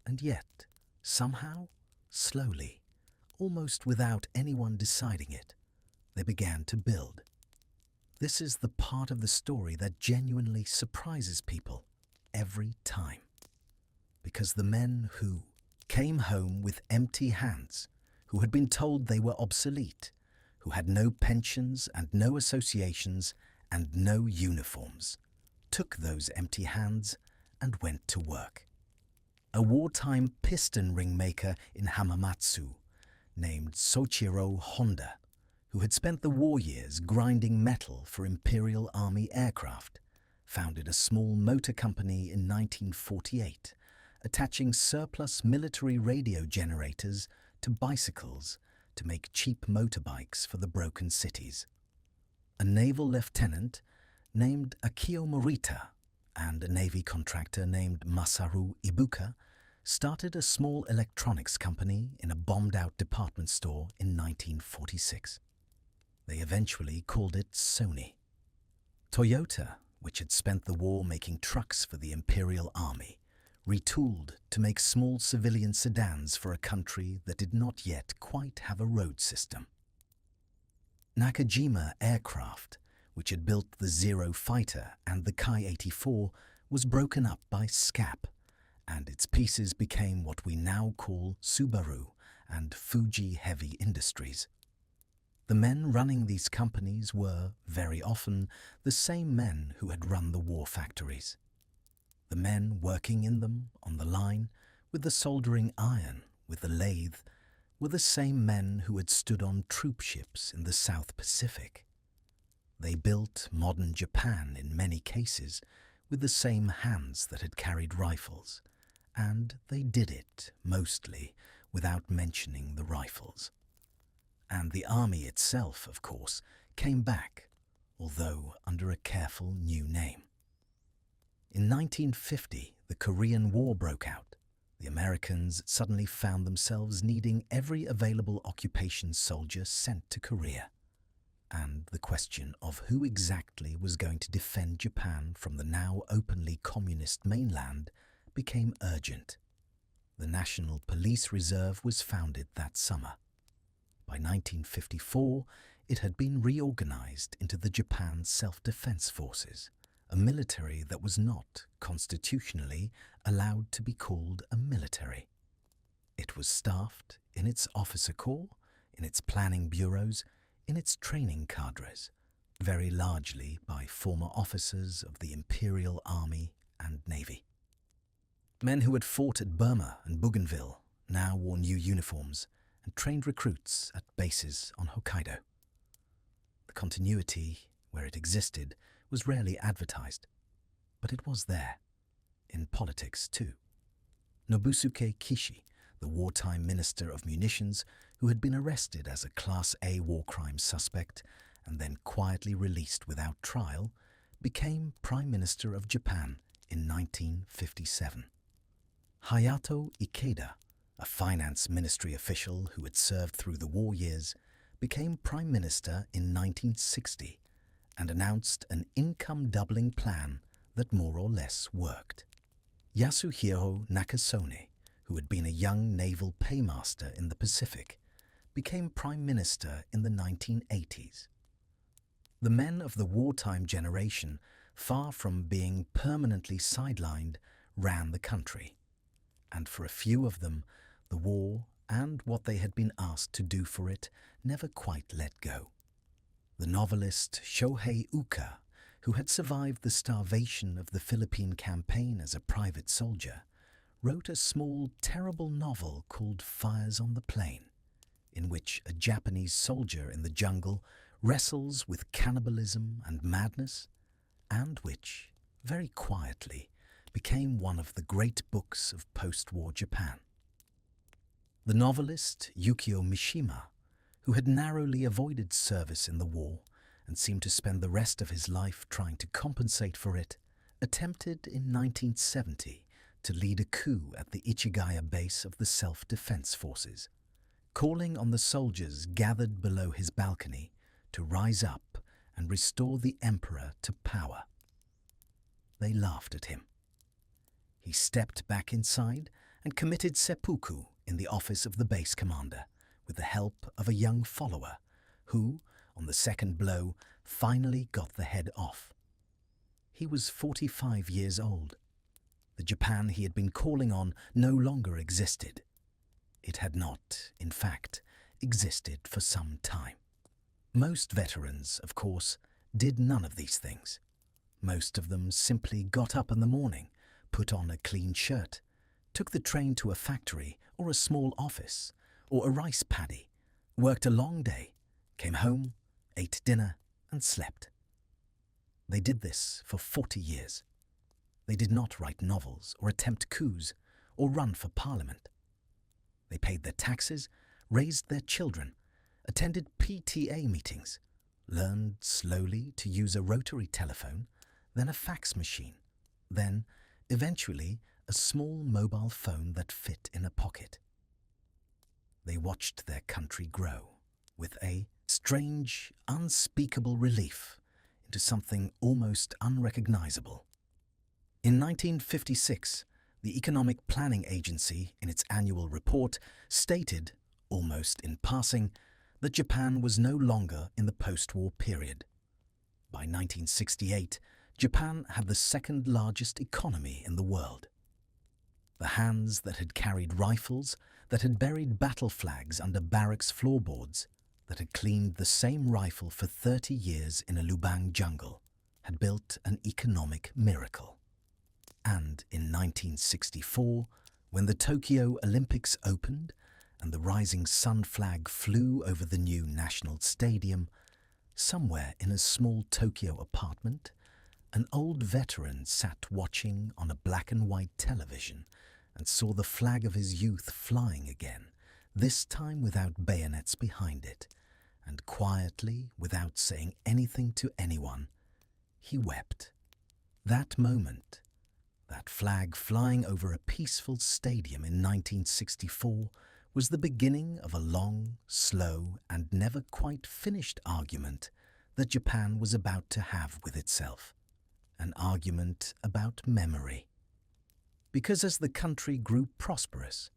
And yet, somehow, slowly, almost without anyone deciding it, they began to build. This is the part of the story that genuinely surprises people every time. Because the men who came home with empty hands, who had been told they were obsolete, who had no pensions and no associations and no uniforms, took those empty hands and went to work. A wartime piston ring maker in Hamamatsu, named Soichiro Honda, who had spent the war years grinding metal for Imperial Army aircraft, founded a small motor company in 1948, attaching surplus military radio generators to bicycles to make cheap motorbikes for the broken cities. A naval lieutenant named Akio Morita and a navy contractor named Masaru Ibuka started a small electronics company in a bombed-out department store in 1946. They eventually called it Sony. Toyota, which had spent the war making trucks for the Imperial Army, retooled to make small civilian sedans for a country that did not yet quite have a road system. Nakajima Aircraft, which had built the Zero Fighter and the Ki-84, was broken up by scrap, and its pieces became what we now call Subaru and Fuji Heavy Industries. The men running these companies were, very often, the same men who had run the war factories. The men working in them, on the line, with the soldering iron, with the lathe, were the same men who had stood on troop ships in the South Pacific. They built modern Japan in many cases with the same hands that had carried rifles, and they did it, mostly, without mentioning the rifles. And the army itself, of course, came back, although under a careful new name. In 1950, the Korean War broke out. The Americans suddenly found themselves needing every available occupation soldier sent to Korea. And the question of who exactly was going to defend Japan from the now openly communist mainland became urgent. The National Police Reserve was founded that summer. By 1954, it had been reorganized into the Japan Self-Defense Forces, a military that was not, constitutionally, allowed to be called a military. It was staffed in its officer corps, in its planning bureaus, in its training cadres, very largely by former officers of the Imperial Army and Navy. Men who had fought at Burma and Bougainville now wore new uniforms and trained recruits at bases on Hokkaido. The continuity, where it existed, was rarely advertised, but it was there, in politics too. Nobusuke Kishi, the wartime minister of munitions, who had been arrested as a Class A war crime suspect and then quietly released without trial, became Prime Minister of Japan in 1957. Hayato Ikeda, a finance ministry official who had served through the war years, became Prime Minister in 1960 and announced an income-doubling plan that more or less worked. Yasuhiro Nakasone, who had been a young naval paymaster in the Pacific, became Prime Minister in the 1980s. The men of the wartime generation, far from being permanently sidelined, ran the country. And for a few of them, the war and what they had been asked to do for it never quite let go. The novelist Shohei Uka, who had survived the starvation of the Philippine campaign as a private soldier, wrote a small, terrible novel called Fires on the Plain, in which a Japanese soldier in the jungle wrestles with cannibalism and madness, and which, very quietly, became one of the great books of post-war Japan. The novelist Yukio Mishima, who had narrowly avoided service in the war and seemed to spend the rest of his life trying to compensate for it, attempted in 1970 to lead a coup at the Ichigaya base of the Self-Defense Forces, calling on the soldiers gathered below his balcony to rise up and restore the emperor to power. They laughed at him. He stepped back inside and committed seppuku in the office of the base commander with the help of a young follower who, on the second blow, finally got the head off. He was 45 years old. The Japan he had been calling on no longer existed. It had not, in fact, existed for some time. Most veterans, of course, did none of these things. Most of them simply got up in the morning, put on a clean shirt, took the train to a factory or a small office or a rice paddy, worked a long day, came home, ate dinner, and slept. They did this for 40 years. They did not write novels or attempt coups or run for parliament. They paid their taxes, raised their children, attended PTA meetings, learned slowly to use a rotary telephone, then a fax machine, then, eventually, a small mobile phone that fit in a pocket. They watched their country grow with a strange, unspeakable relief into something almost unrecognizable. In 1956, the Economic Planning Agency, in its annual report, stated, almost in passing, that Japan was no longer in the post-war period. By 1968, Japan had the second largest economy in the world. The hands that had carried rifles, that had buried battle flags under barracks floorboards, that had cleaned the same rifle for 30 years in a Lubang jungle, had built an economic miracle. And in 1964, when the Tokyo Olympics opened and the rising sun flag flew over the new national stadium, somewhere in a small Tokyo apartment, an old veteran sat watching on a black and white television and saw the flag of his youth flying again, this time without bayonets behind it, and quietly, without saying anything to anyone, he wept. That moment, that flag flying over a peaceful stadium in 1964, was the beginning of a long, slow, and never quite finished argument that Japan was about to have with itself. An argument about memory. Because as the country grew prosperous,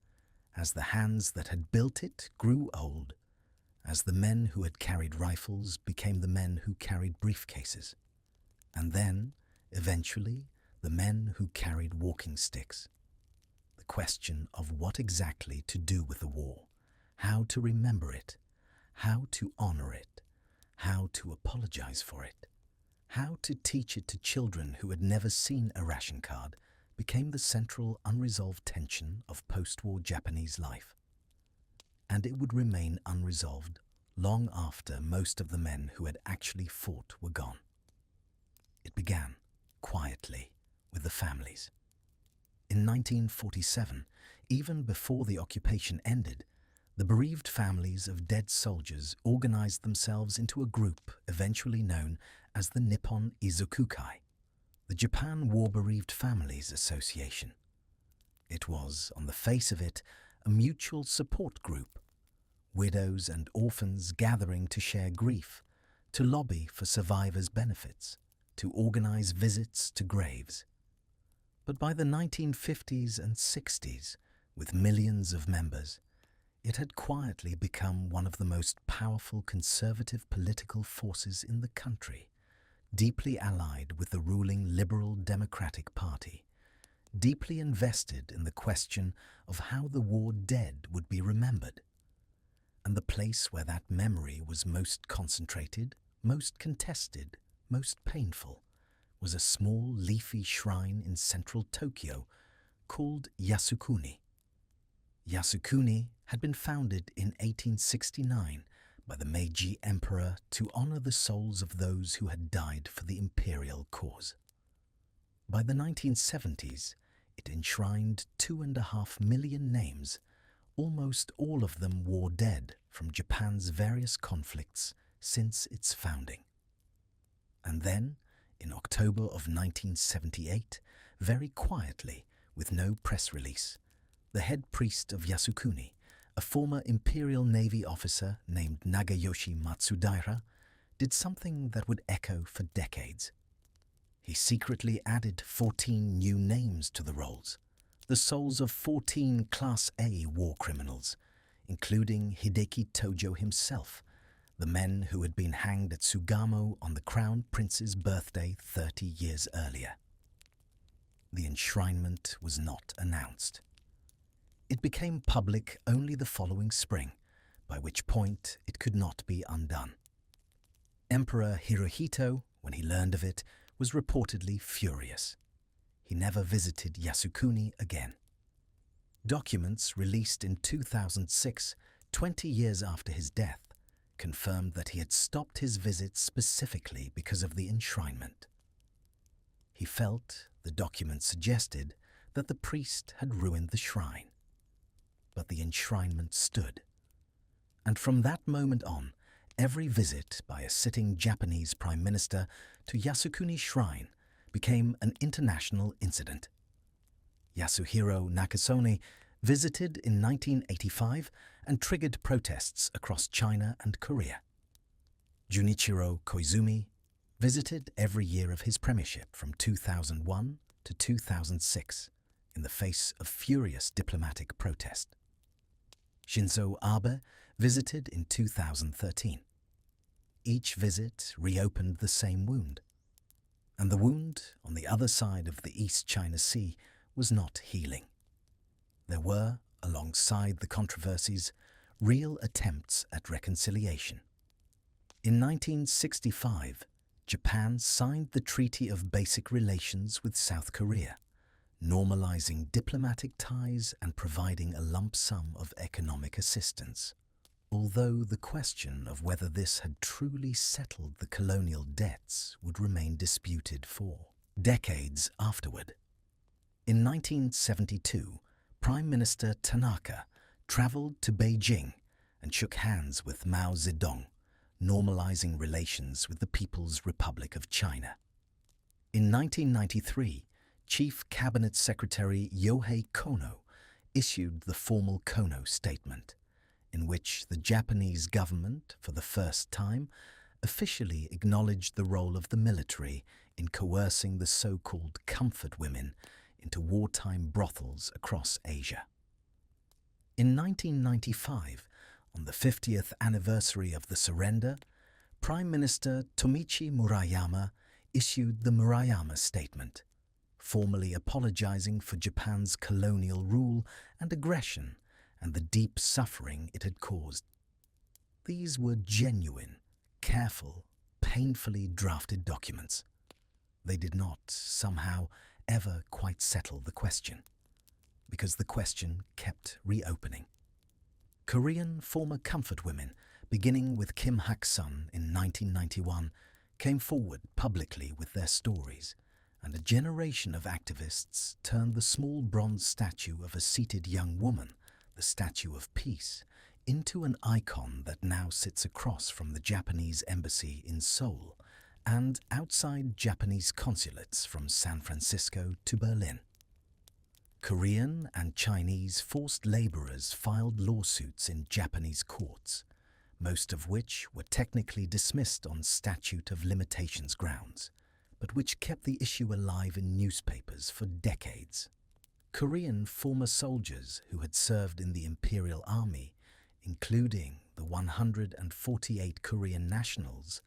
as the hands that had built it grew old, as the men who had carried rifles became the men who carried briefcases, and then, eventually, the men who carried walking sticks, the question of what exactly to do with the war, how to remember it, how to honor it, how to apologize for it, how to teach it to children who had never seen a ration card, became the central unresolved tension of post-war Japanese life. And it would remain unresolved long after most of the men who had actually fought were gone. It began, quietly, with the families. In 1947, even before the occupation ended, the bereaved families of dead soldiers organized themselves into a group eventually known as the Nippon Izokukai, the Japan War Bereaved Families Association. It was, on the face of it, a mutual support group, widows and orphans gathering to share grief, to lobby for survivors' benefits, to organize visits to graves. But by the 1950s and 60s, with millions of members, it had quietly become one of the most powerful conservative political forces in the country, deeply allied with the ruling Liberal Democratic Party, deeply invested in the question of how the war dead would be remembered. And the place where that memory was most concentrated, most contested, most painful, was a small leafy shrine in central Tokyo called Yasukuni. Yasukuni had been founded in 1869 by the Meiji Emperor to honor the souls of those who had died for the imperial cause. By the 1970s, it enshrined 2.5 million names, almost all of them war dead from Japan's various conflicts since its founding. And then, in October of 1978, very quietly, with no press release, the head priest of Yasukuni, a former Imperial Navy officer named Nagayoshi Matsudaira, did something that would echo for decades. He secretly added 14 new names to the rolls, the souls of 14 Class A war criminals, including Hideki Tojo himself, the men who had been hanged at Sugamo on the Crown Prince's birthday 30 years earlier. The enshrinement was not announced. It became public only the following spring, by which point it could not be undone. Emperor Hirohito, when he learned of it, was reportedly furious. He never visited Yasukuni again. Documents released in 2006, 20 years after his death, confirmed that he had stopped his visit specifically because of the enshrinement. He felt the document suggested that the priest had ruined the shrine, but the enshrinement stood. And from that moment on, every visit by a sitting Japanese prime minister to Yasukuni Shrine became an international incident. Yasuhiro Nakasone visited in 1985 and triggered protests across China and Korea. Junichiro Koizumi visited every year of his premiership from 2001 to 2006 in the face of furious diplomatic protest. Shinzo Abe visited in 2013. Each visit reopened the same wound, and the wound on the other side of the East China Sea was not healing. There were, alongside the controversies, real attempts at reconciliation. In 1965, Japan signed the Treaty of Basic Relations with South Korea, normalizing diplomatic ties and providing a lump sum of economic assistance. Although the question of whether this had truly settled the colonial debts would remain disputed for decades afterward. In 1972, Prime Minister Tanaka traveled to Beijing and shook hands with Mao Zedong, normalizing relations with the People's Republic of China. In 1993, Chief Cabinet Secretary Yohei Kono issued the formal Kono Statement, in which the Japanese government, for the first time, officially acknowledged the role of the military in coercing the so-called comfort women into wartime brothels across Asia. In 1995, on the 50th anniversary of the surrender, Prime Minister Tomichi Murayama issued the Murayama Statement, formally apologizing for Japan's colonial rule and aggression and the deep suffering it had caused. These were genuine, careful, painfully drafted documents. They did not, somehow, ever quite settle the question, because the question kept reopening. Korean former comfort women, beginning with Kim Hak-sun in 1991, came forward publicly with their stories, and a generation of activists turned the small bronze statue of a seated young woman, the Statue of Peace, into an icon that now sits across from the Japanese embassy in Seoul and outside Japanese consulates from San Francisco to Berlin. Korean and Chinese forced laborers filed lawsuits in Japanese courts, most of which were technically dismissed on statute of limitations grounds, but which kept the issue alive in newspapers for decades. Korean former soldiers who had served in the Imperial Army, including the 148 Korean nationals,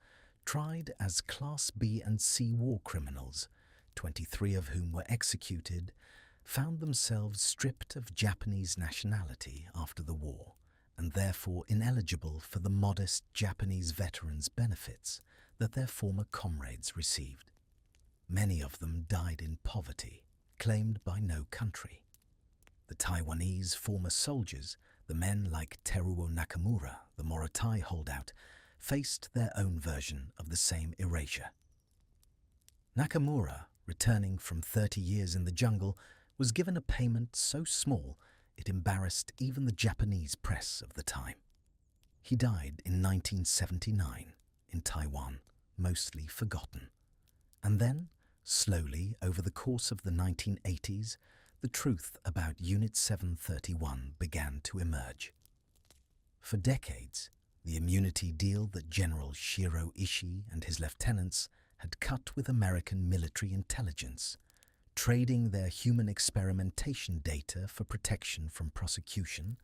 tried as Class B and C war criminals, 23 of whom were executed, found themselves stripped of Japanese nationality after the war and therefore ineligible for the modest Japanese veterans' benefits that their former comrades received. Many of them died in poverty, claimed by no country. The Taiwanese former soldiers, the men like Teruo Nakamura, the Morotai holdout, faced their own version of the same erasure. Nakamura, returning from 30 years in the jungle, was given a payment so small it embarrassed even the Japanese press of the time. He died in 1979 in Taiwan, mostly forgotten. And then, slowly, over the course of the 1980s, the truth about Unit 731 began to emerge. For decades, the immunity deal that General Shiro Ishii and his lieutenants had cut with American military intelligence, trading their human experimentation data for protection from prosecution,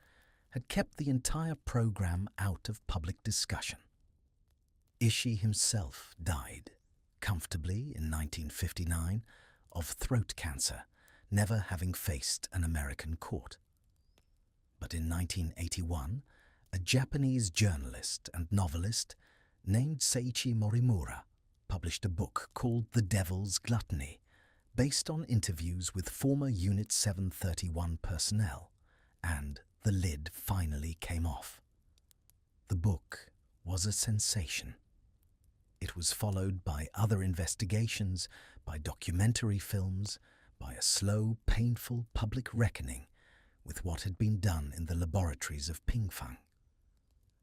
had kept the entire program out of public discussion. Ishii himself died, comfortably in 1959, of throat cancer, never having faced an American court. But in 1981, a Japanese journalist and novelist named Seiichi Morimura published a book called The Devil's Gluttony, based on interviews with former Unit 731 personnel, and the lid finally came off. The book was a sensation. It was followed by other investigations, by documentary films, by a slow, painful public reckoning with what had been done in the laboratories of Pingfang.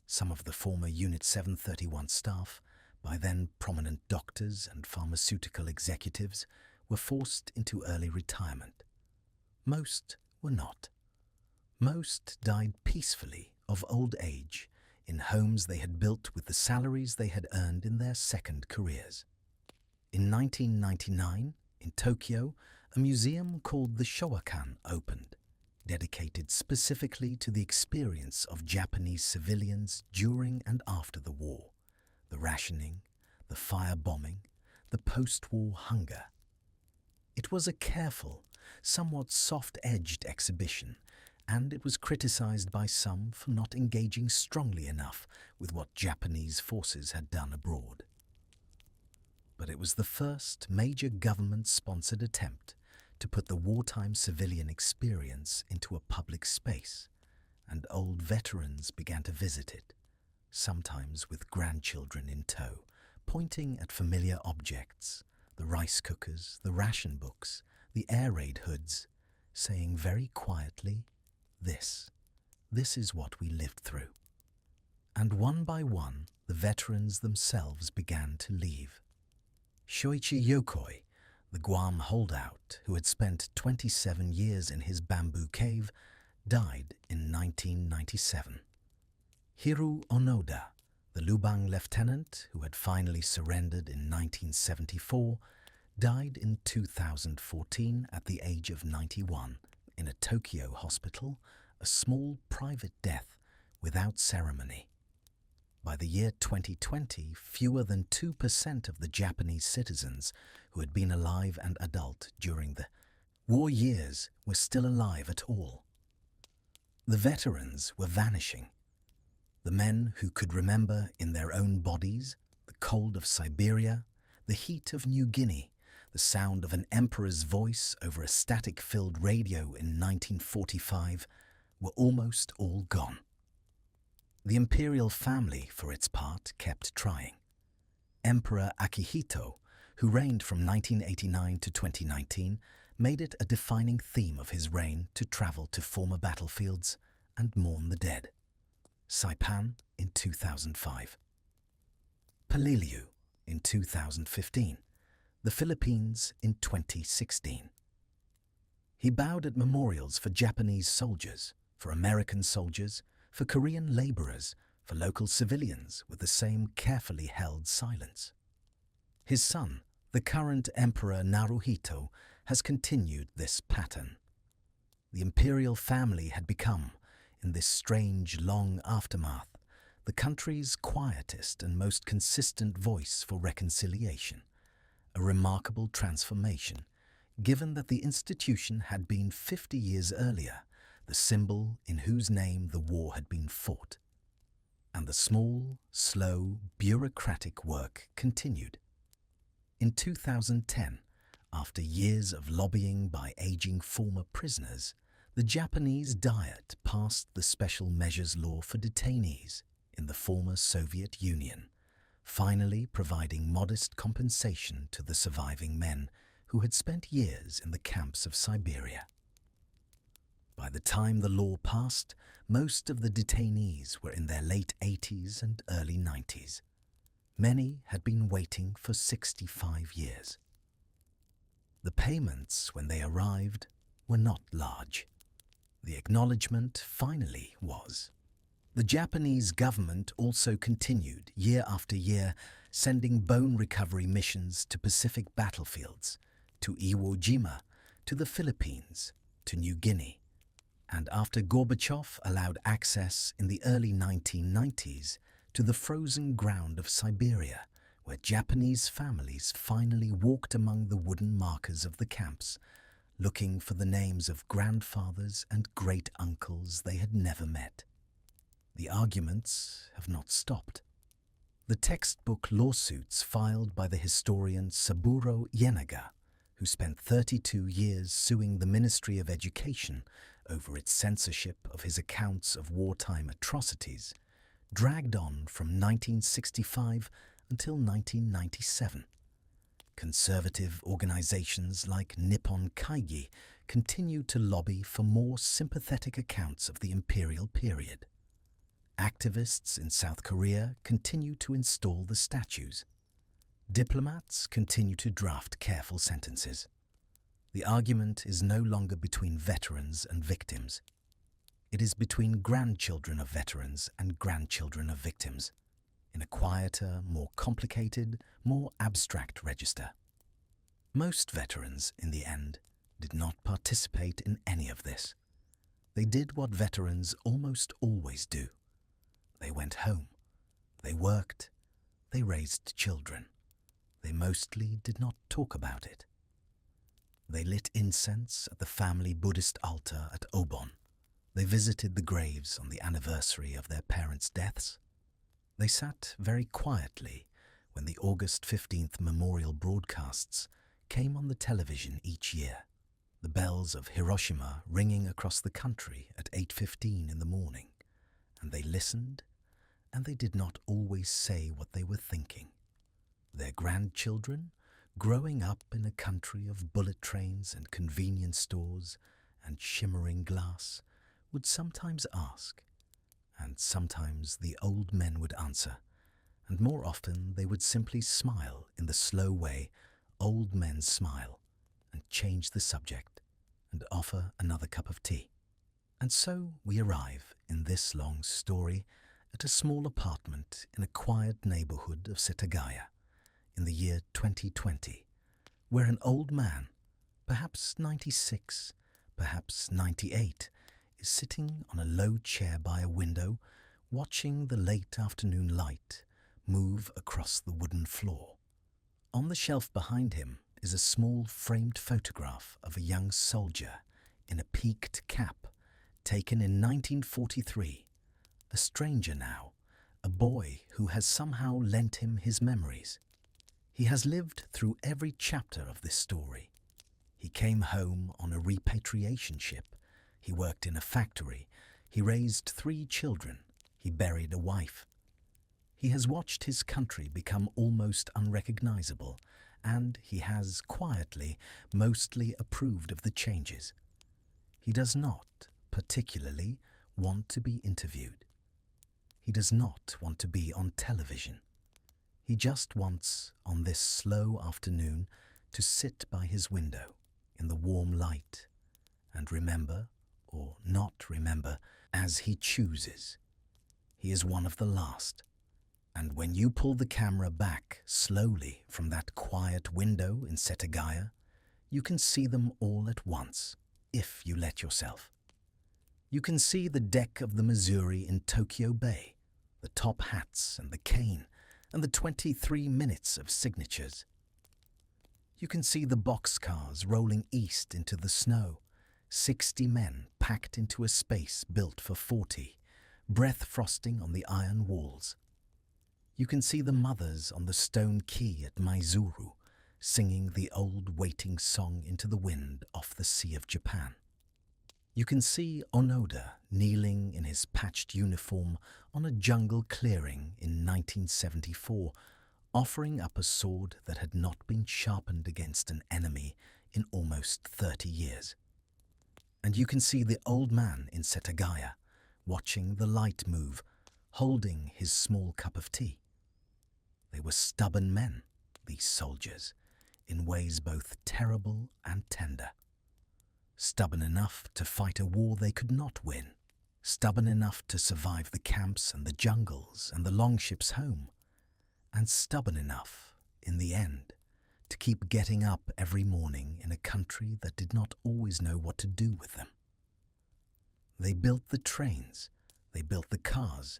Some of the former Unit 731 staff, by then prominent doctors and pharmaceutical executives, were forced into early retirement. Most were not. Most died peacefully of old age in homes they had built with the salaries they had earned in their second careers. In 1999, in Tokyo, a museum called the Showakan opened, dedicated specifically to the experience of Japanese civilians during and after the war, the rationing, the firebombing, the post-war hunger. It was a careful, somewhat soft-edged exhibition, and it was criticized by some for not engaging strongly enough with what Japanese forces had done abroad. But it was the first major government-sponsored attempt to put the wartime civilian experience into a public space, and old veterans began to visit it, sometimes with grandchildren in tow, pointing at familiar objects, the rice cookers, the ration books, the air raid hoods, saying very quietly, This is what we lived through. And one by one, the veterans themselves began to leave. Shoichi Yokoi, the Guam holdout who had spent 27 years in his bamboo cave, died in 1997. Hiru Onoda, the Lubang lieutenant who had finally surrendered in 1974, died in 2014 at the age of 91 in a Tokyo hospital, a small private death without ceremony. By the year 2020, fewer than 2% of the Japanese citizens who had been alive and adult during the war years were still alive at all. The veterans were vanishing. The men who could remember in their own bodies the cold of Siberia, the heat of New Guinea, the sound of an emperor's voice over a static-filled radio in 1945, were almost all gone. The imperial family, for its part, kept trying. Emperor Akihito, who reigned from 1989 to 2019, made it a defining theme of his reign to travel to former battlefields and mourn the dead. Saipan in 2005. Peleliu in 2015. The Philippines in 2016. He bowed at memorials for Japanese soldiers, for American soldiers, for Korean laborers, for local civilians with the same carefully held silence. His son, the current Emperor Naruhito, has continued this pattern. The imperial family had become, in this strange, long aftermath, the country's quietest and most consistent voice for reconciliation, a remarkable transformation, given that the institution had been 50 years earlier the symbol in whose name the war had been fought. And the small, slow, bureaucratic work continued. In 2010, after years of lobbying by aging former prisoners, the Japanese Diet passed the Special Measures Law for detainees in the former Soviet Union, finally providing modest compensation to the surviving men who had spent years in the camps of Siberia. By the time the law passed, most of the detainees were in their late 80s and early 90s. Many had been waiting for 65 years. The payments, when they arrived, were not large. The acknowledgement finally was. The Japanese government also continued, year after year, sending bone recovery missions to Pacific battlefields, to Iwo Jima, to the Philippines, to New Guinea. And after Gorbachev allowed access in the early 1990s to the frozen ground of Siberia, where Japanese families finally walked among the wooden markers of the camps, looking for the names of grandfathers and great-uncles they had never met. The arguments have not stopped. The textbook lawsuits filed by the historian Saburo Yenaga, who spent 32 years suing the Ministry of Education over its censorship of his accounts of wartime atrocities, dragged on from 1965 until 1997. Conservative organizations like Nippon Kaigi continued to lobby for more sympathetic accounts of the imperial period. Activists in South Korea continue to install the statues. Diplomats continue to draft careful sentences. The argument is no longer between veterans and victims. It is between grandchildren of veterans and grandchildren of victims, in a quieter, more complicated, more abstract register. Most veterans, in the end, did not participate in any of this. They did what veterans almost always do. They went home. They worked. They raised children. They mostly did not talk about it. They lit incense at the family Buddhist altar at Obon. They visited the graves on the anniversary of their parents' deaths. They sat very quietly when the August 15th memorial broadcasts came on the television each year, the bells of Hiroshima ringing across the country at 8:15 in the morning, and they listened, and they did not always say what they were thinking. Their grandchildren, growing up in a country of bullet trains and convenience stores and shimmering glass, would sometimes ask, and sometimes the old men would answer, and more often they would simply smile in the slow way old men smile, and change the subject, and offer another cup of tea. And so we arrive in this long story at a small apartment in a quiet neighborhood of Setagaya in the year 2020, where an old man, perhaps 96, perhaps 98, is sitting on a low chair by a window, watching the late afternoon light move across the wooden floor. On the shelf behind him is a small framed photograph of a young soldier in a peaked cap, taken in 1943, a stranger now, a boy who has somehow lent him his memories. He has lived through every chapter of this story. He came home on a repatriation ship. He worked in a factory. He raised 3 children. He buried a wife. He has watched his country become almost unrecognizable, and he has quietly, mostly approved of the changes. He does not, particularly, want to be interviewed. He does not want to be on television. He just wants, on this slow afternoon, to sit by his window in the warm light and remember, or not remember, as he chooses. He is one of the last. And when you pull the camera back slowly from that quiet window in Setagaya, you can see them all at once, if you let yourself. You can see the deck of the Missouri in Tokyo Bay, the top hats and the cane, and the 23 minutes of signatures. You can see the boxcars rolling east into the snow, 60 men packed into a space built for 40, breath frosting on the iron walls. You can see the mothers on the stone quay at Maizuru, singing the old waiting song into the wind off the Sea of Japan. You can see Onoda kneeling in his patched uniform on a jungle clearing in 1974, offering up a sword that had not been sharpened against an enemy in almost 30 years. And you can see the old man in Setagaya, watching the light move, holding his small cup of tea. They were stubborn men, these soldiers, in ways both terrible and tender. Stubborn enough to fight a war they could not win. Stubborn enough to survive the camps and the jungles and the longships home. And stubborn enough, in the end, to keep getting up every morning in a country that did not always know what to do with them. They built the trains, they built the cars,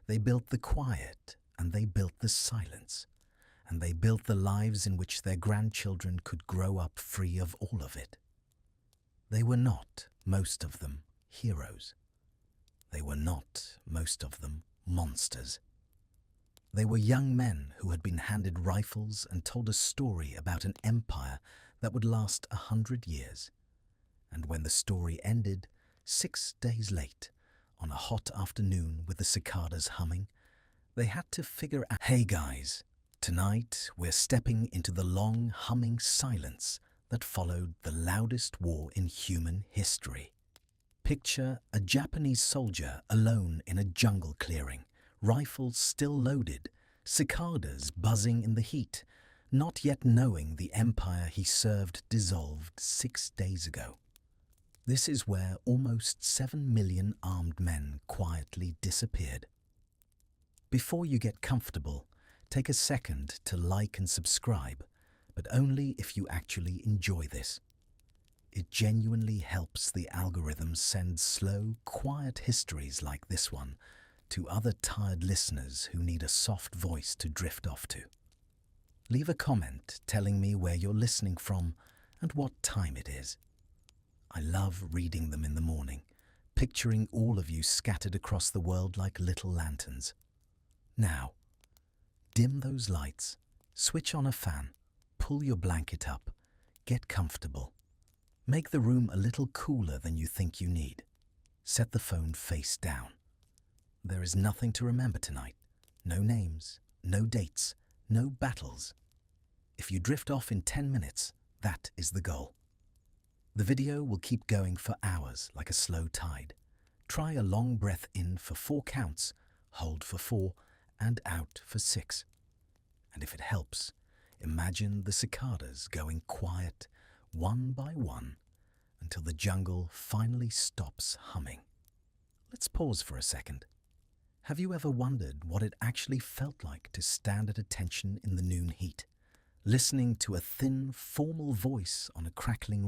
they built the quiet, and they built the silence, and they built the lives in which their grandchildren could grow up free of all of it. They were not, most of them, heroes. They were not, most of them, monsters. They were young men who had been handed rifles and told a story about an empire that would last 100 years. And when the story ended, 6 days late, on a hot afternoon with the cicadas humming, They had to figure out, hey guys, tonight we're stepping into the long humming silence that followed the loudest war in human history. Picture a Japanese soldier alone in a jungle clearing, rifles still loaded, cicadas buzzing in the heat, not yet knowing the empire he served dissolved 6 days ago. This is where almost 7 million armed men quietly disappeared. Before you get comfortable, take a second to like and subscribe, but only if you actually enjoy this. It genuinely helps the algorithm send slow, quiet histories like this one to other tired listeners who need a soft voice to drift off to. Leave a comment telling me where you're listening from and what time it is. I love reading them in the morning, picturing all of you scattered across the world like little lanterns. Now, dim those lights, switch on a fan, pull your blanket up, get comfortable. Make the room a little cooler than you think you need. Set the phone face down. There is nothing to remember tonight. No names, no dates, no battles. If you drift off in 10 minutes, that is the goal. The video will keep going for hours like a slow tide. Try a long breath in for 4 counts, hold for 4, and out for 6. And if it helps, imagine the cicadas going quiet one by one until the jungle finally stops humming. Let's pause for a second. Have you ever wondered what it actually felt like to stand at attention in the noon heat, listening to a thin, formal voice on a crackling